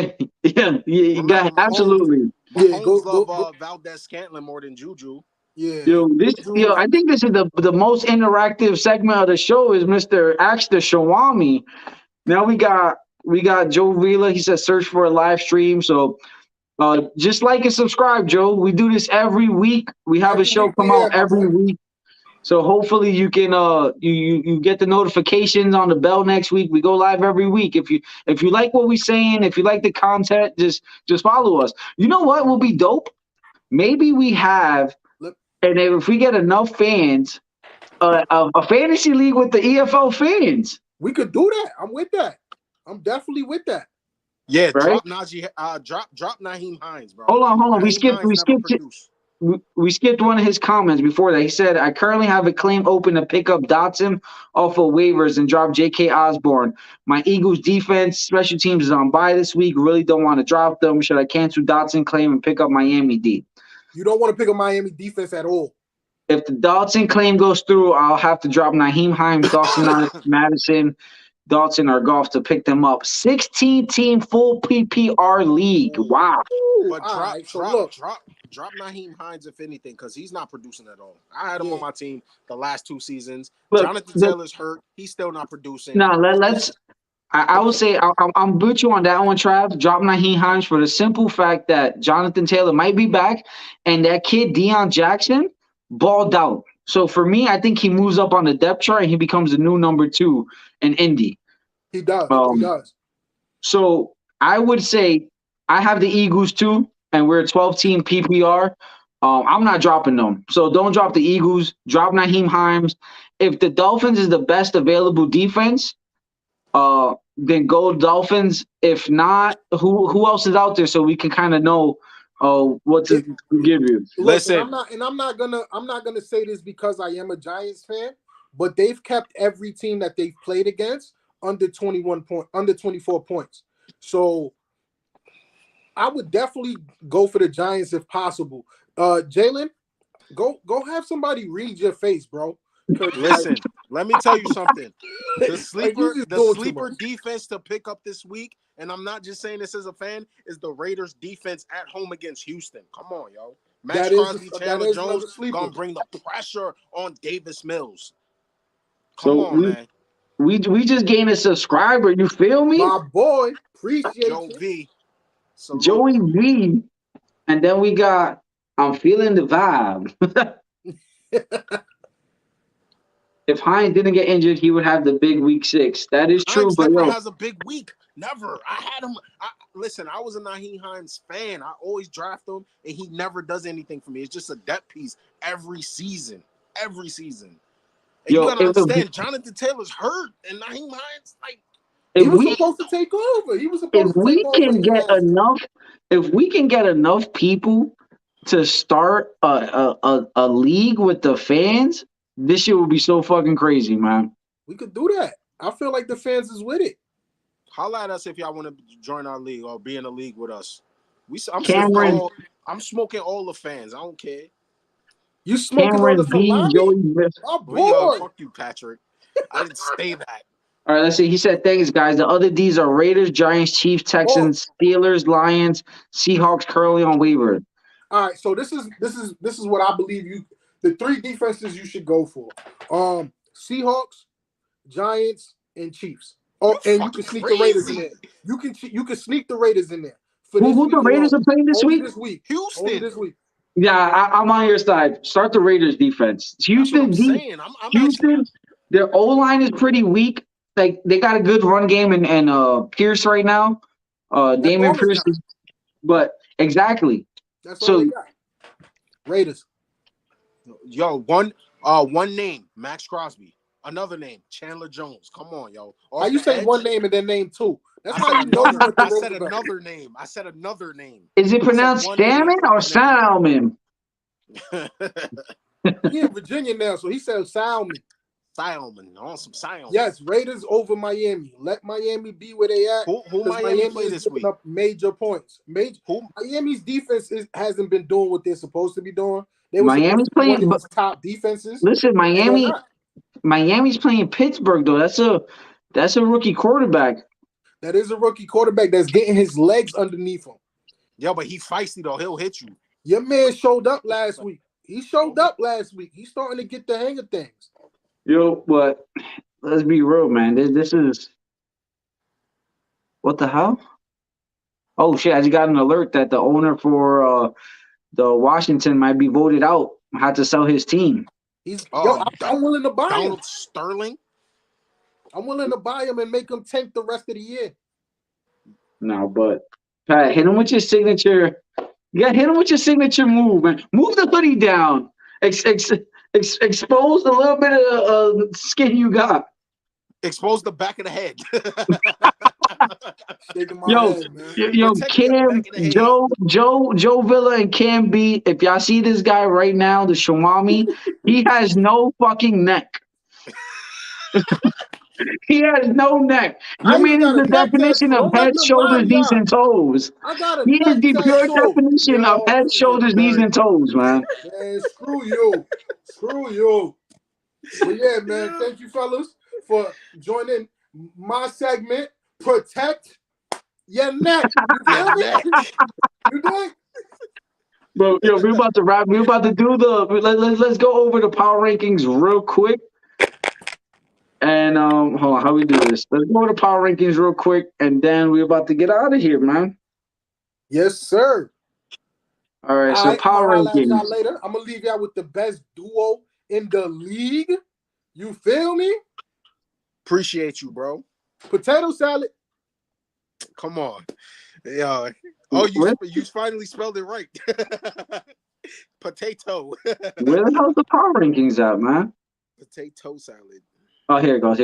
Mahomes love Valdez Scantling more than Juju. Yeah. I think this is the most interactive segment of the show is Mr. Ask the Swami. Now we got Joe Vila. He said search for a live stream. So just like and subscribe, Joe. We do this every week. We have a show come out every week. So hopefully you can you get the notifications on the bell next week. We go live every week. If you like what we're saying, if you like the content, just follow us. You know what will be dope? Maybe we have, and if we get enough fans, a fantasy league with the EFL fans. We could do that. I'm with that. I'm definitely with that. Yeah, right? Drop Naheem Hines, bro. Hold on. We skipped one of his comments before that. He said, I currently have a claim open to pick up Dotson off of waivers and drop J.K. Osborne. My Eagles defense, special teams is on bye this week. Really don't want to drop them. Should I cancel Dotson claim and pick up Miami D? You don't want to pick up Miami defense at all. If the Dotson claim goes through, I'll have to drop Naheem Hines, Dawson Madison, Dotson, or Goff to pick them up. 16-team full PPR league. Wow. But drop Naheem Hines if anything, because he's not producing at all. I had him on my team the last 2 seasons. Jonathan Taylor's hurt. He's still not producing. No, I would say I'm with you on that one, Trav. Drop Naheem Hines for the simple fact that Jonathan Taylor might be back, and that kid Deion Jackson balled out. So for me, I think he moves up on the depth chart and he becomes the new number 2 in Indy. He does. He does. So I would say I have the Eagles too, and we're a 12-team PPR. I'm not dropping them. So don't drop the Eagles. Drop Naheem Hines. If the Dolphins is the best available defense, then go Dolphins. If not, who else is out there so we can kind of know what to give you. Listen, I'm not gonna say this because I am a Giants fan, but they've kept every team that they've played against under 24 points. So I would definitely go for the Giants if possible. Jalen, go have somebody read your face, bro. Listen, let me tell you something. The sleeper defense to pick up this week, and I'm not just saying this as a fan, is the Raiders defense at home against Houston. Come on, yo. Max Crosby, Chandler Jones gonna bring the pressure on Davis Mills. Come on, man. We just gained a subscriber. You feel me? My boy, appreciate Joe V. Joey V. And then we got I'm feeling the vibe. If Hines didn't get injured, he would have the big week 6. That is true. Hines never has a big week. Never. I had him. Listen, I was a Naheem Hines fan. I always draft him, and he never does anything for me. It's just a depth piece every season. Every season. And you gotta understand, Jonathan Taylor's hurt, and Naheem Hines, he was supposed to take over. He was supposed to take over. If we can get enough people to start a league with the fans, this shit would be so fucking crazy, man. We could do that. I feel like the fans is with it. Holla at us if y'all want to join our league or be in a league with us. I'm smoking all the fans. I don't care. You smoking all the salami? Oh, boy. Fuck you, Patrick. I didn't say that. All right, let's see. He said, thanks, guys. The other D's are Raiders, Giants, Chiefs, Texans, Steelers, Lions, Seahawks currently on waiver. All right, so this is what I believe the three defenses you should go for. Seahawks, Giants, and Chiefs. Oh, and you can sneak the Raiders in there. You can sneak the Raiders in there. For this Who the Raiders are playing this only week? This week. Houston. Only this week. Yeah, I'm on your side. Start the Raiders defense. Houston, That's what I'm saying. I'm Houston, actually... their O-line is pretty weak. Like they got a good run game and Pierce right now. Damian Pierce is, but exactly. That's all they got. Raiders. Yo, one name, Max Crosby. Another name, Chandler Jones. Come on, yo. How you say one name and then name two? That's how you know. I said another name. I said another name. Is it pronounced Salmon or Salmon? He in Virginia now, so he said Salmon. Salmon. On some Salmon. Yes, Raiders over Miami. Let Miami be where they at. Who Miami play this week? Up major points. Miami's defense hasn't been doing what they're supposed to be doing. Miami's playing one of top defenses. Listen, Miami's playing Pittsburgh though. That's a rookie quarterback. That is a rookie quarterback that's getting his legs underneath him. Yeah, but he's feisty though. He'll hit you. Your man showed up last week. He's starting to get the hang of things. Yo, but let's be real, man. This is what the hell? Oh shit! I just got an alert that the owner for the Washington might be voted out. Had to sell his team. I'm willing to buy him. Donald Sterling. I'm willing to buy him and make him tank the rest of the year. No, but Pat, hit him with your signature. Yeah, hit him with your signature move, man. Move the hoodie down. Expose a little bit of skin you got. Expose the back of the head. Yo, Cam, Joe Villa and Cam B. If y'all see this guy right now, the Swami, he has no fucking neck. He has no neck. You mean the definition of head, shoulders, knees, and toes. He is the pure definition of head, shoulders, knees, and toes, man. Man, screw you. But yeah, man, thank you, fellas, for joining my segment. Protect your neck. You did? Bro, yo, we're about to wrap. We're about to do let's go over the power rankings real quick. And hold on, how we do this? Let's go to power rankings real quick, and then we're about to get out of here, man. Yes, sir. All right, so power rankings. Later, I'm gonna leave y'all with the best duo in the league. You feel me? Appreciate you, bro. Potato salad. Come on, yeah. Oh, you finally spelled it right. Potato. Where the hell's the power rankings at, man? Potato salad. Oh, here it goes.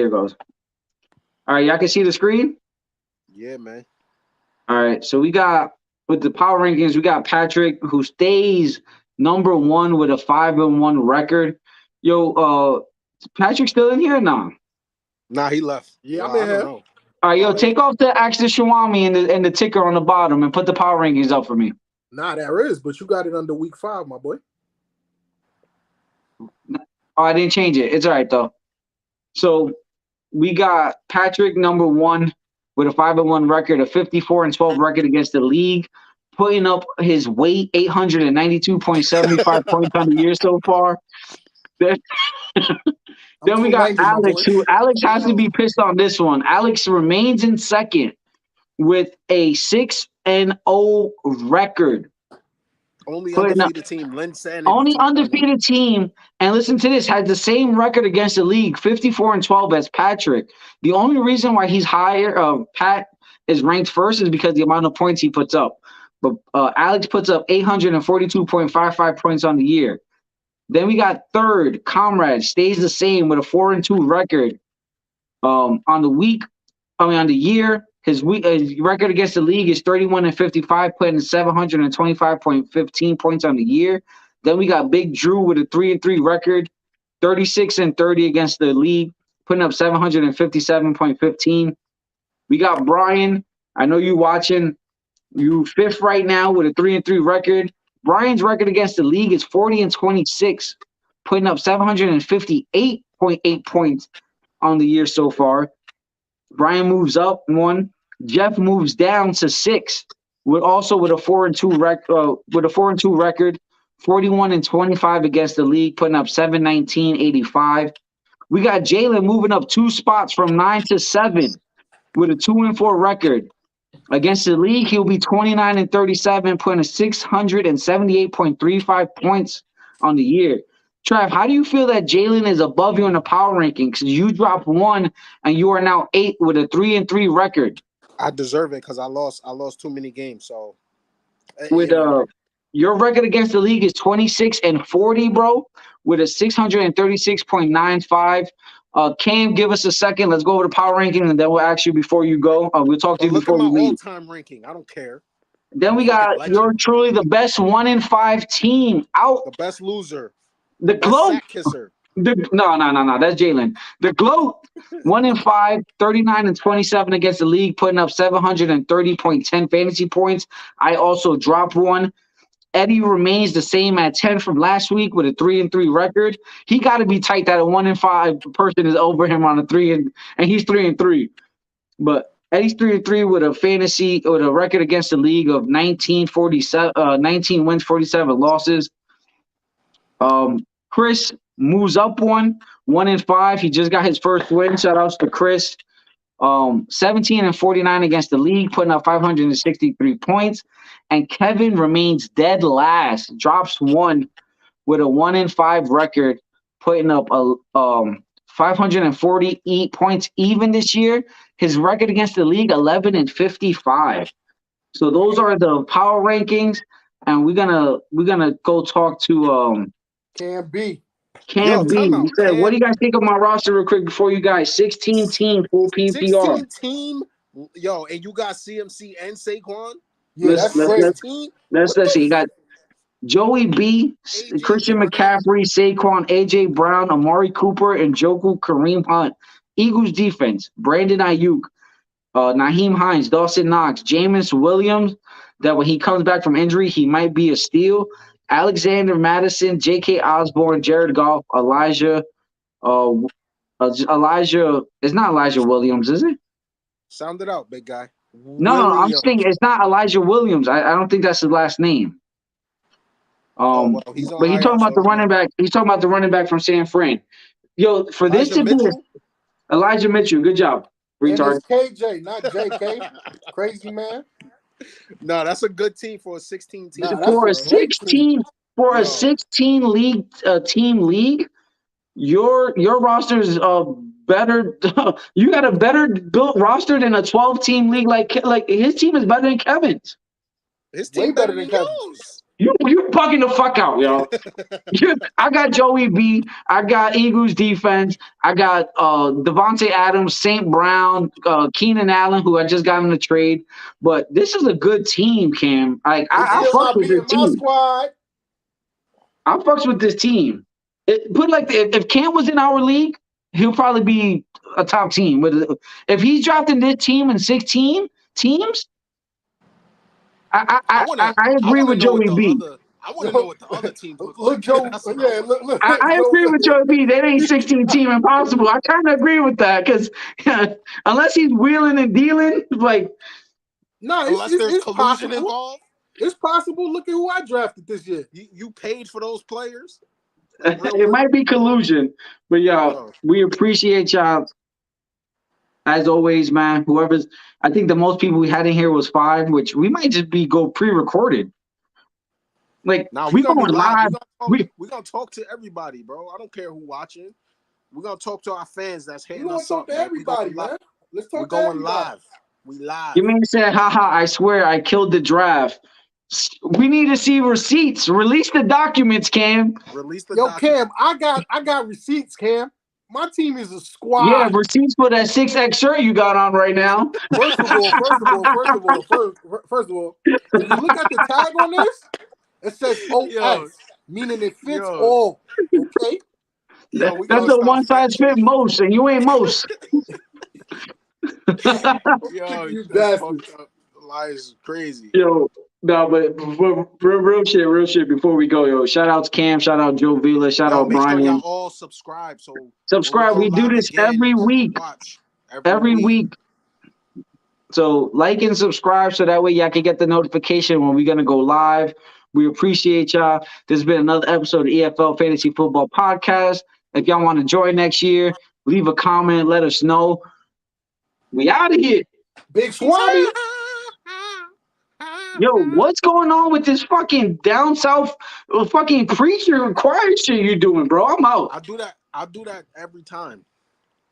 All right, y'all can see the screen? Yeah, man. All right, so we got, with the power rankings, we got Patrick, who stays number one with a 5-1 record. Yo, Patrick still in here or not? Nah, he left. Yeah, I'm in here. All right, yo, take off the Axe the Swami and the ticker on the bottom and put the power rankings up for me. Nah, there is, but you got it under week 5, my boy. Oh, I didn't change it. It's all right, though. So we got Patrick number one with a 5-1 record, a 54-12 record against the league, putting up his weight, 892.75 points on the year so far. Then we got Alex, who Alex has to be pissed on this one. Alex remains in second with a 6-0 record. Only undefeated team, Lynn Sanity. Only undefeated team, and listen to this, has the same record against the league, 54-12 as Patrick. The only reason why he's higher, Pat is ranked first, is because the amount of points he puts up. But Alex puts up 842.55 points on the year. Then we got third, Comrades, stays the same with a 4-2 record. On the year, his record against the league is 31-55, putting 725.15 points on the year. Then we got Big Drew with a 3-3 record, 36-30 against the league, putting up 757.15. We got Brian. I know you watching. You fifth right now with a 3-3 record. Brian's record against the league is 40-26, putting up 758.8 points on the year so far. Brian moves up 1. Jeff moves down to 6 with a 4-2 record, 41-25 against the league, putting up 719.85. We got Jalen moving up 2 spots from 9 to 7 with a 2-4 record. Against the league, he'll be 29-37, putting a 678.35 points on the year. Trav, how do you feel that Jalen is above you in the power rankings? You dropped 1 and you are now 8 with a 3-3 record. I deserve it because I lost too many games. So With your record against the league is 26-40, bro, with a 636.95. Cam, give us a second. Let's go over the power ranking, and then we'll ask you before you go. We'll talk to you before we leave. Look at my all-time ranking. I don't care. Then we got you're truly the best 1-5 team out. The best loser. The GLOAT. Sack kisser. No. That's Jalen. The GLOAT 1-5, 39-27 against the league, putting up 730.10 fantasy points. I also dropped 1. Eddie remains the same at 10 from last week with a 3-3 record. He got to be tight that a 1-5 person is over him on a 3 and he's 3-3. But Eddie's 3-3 with a record against the league of 19 wins, 47 losses. Chris moves up 1-5. He just got his first win. Shout outs to Chris. 17-49 against the league, putting up 563 points. And Kevin remains dead last, drops 1 with a 1-5 record, putting up 548 points even this year. His record against the league, 11-55. So those are the power rankings, and we're gonna go talk to Cam B. Cam B. He said, "What do you guys think of my roster, real quick, before you guys? 16 team, full PPR. 16 team, yo, and you got CMC and Saquon. Yeah, let's see. You got Joey B, AJ Christian Brown. McCaffrey, Saquon, AJ Brown, Amari Cooper, and Njoku, Kareem Hunt. Eagles defense: Brandon Ayuk, Naheem Hines, Dawson Knox, Jameis Williams. That when he comes back from injury, he might be a steal. Alexander Madison, J.K. Osborne, Jared Goff, Elijah. Elijah is not Elijah Williams, is it? Sound it out, big guy. No, I'm saying it's not Elijah Williams. I don't think that's his last name. But he's talking about the running back. He's talking about the running back from San Fran. Yo, for Elijah this to Mitchell? Be Elijah Mitchell, good job, retard. And it's KJ, not JK. Crazy man. No, that's a good team for a 16 team. For a 16 league team league, your roster is better. You got a better built roster than a 12-team league. Like his team is better than Kevin's. His team better than Kevin's. You bugging the fuck out, yo. I got Joey B. I got Eagles defense. I got Devontae Adams, St. Brown, Keenan Allen, who I just got in the trade. But this is a good team, Cam. Like I fucks with this team. I fucks with this team. If Cam was in our league, he'll probably be a top team. But if he's dropped in this team in 16 teams. I agree with Joey B. I want to know what the other teams look like. Look. I agree with Joey B. That ain't 16 team impossible. I kind of agree with that because unless he's wheeling and dealing, like unless there's collusion involved, it's possible. Look at who I drafted this year. You paid for those players. It might be collusion, but y'all, we appreciate y'all. As always, man, I think the most people we had in here was 5, which we might just go pre-recorded. Like, we going live. We're going to talk to everybody, bro. I don't care who watching. We're going to talk to our fans that's hitting us up. We're going to talk to everybody, man. Let's talk to everybody. We're going live. We live. You mean said, haha, I swear I killed the draft. We need to see receipts. Release the documents, Cam. Cam, I got receipts, Cam. My team is a squad. Yeah, receipts for that 6X shirt you got on right now. First of all, if you look at the tag on this, it says OS, meaning it fits all. Okay? That's the one size fit most, and you ain't most. You bastard. Lies crazy. Yo. No, but real shit. Before we go, yo, shout out to Cam, shout out Joe Vila, shout out Brian. Make sure y'all all subscribe. Subscribe. We do this every week. Every week. So like and subscribe so that way y'all can get the notification when we're going to go live. We appreciate y'all. This has been another episode of EFL Fantasy Football Podcast. If y'all want to join next year, leave a comment. Let us know. We out of here. Big Swami. Yo, what's going on with this fucking down south fucking preacher choir shit you doing, bro? I'm out. I'll do that every time.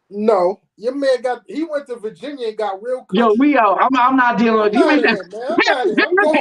No, your man he went to Virginia and got real country. Yo, we out. I'm not dealing with you. I'm out of here, man. I'm out of here. I'm going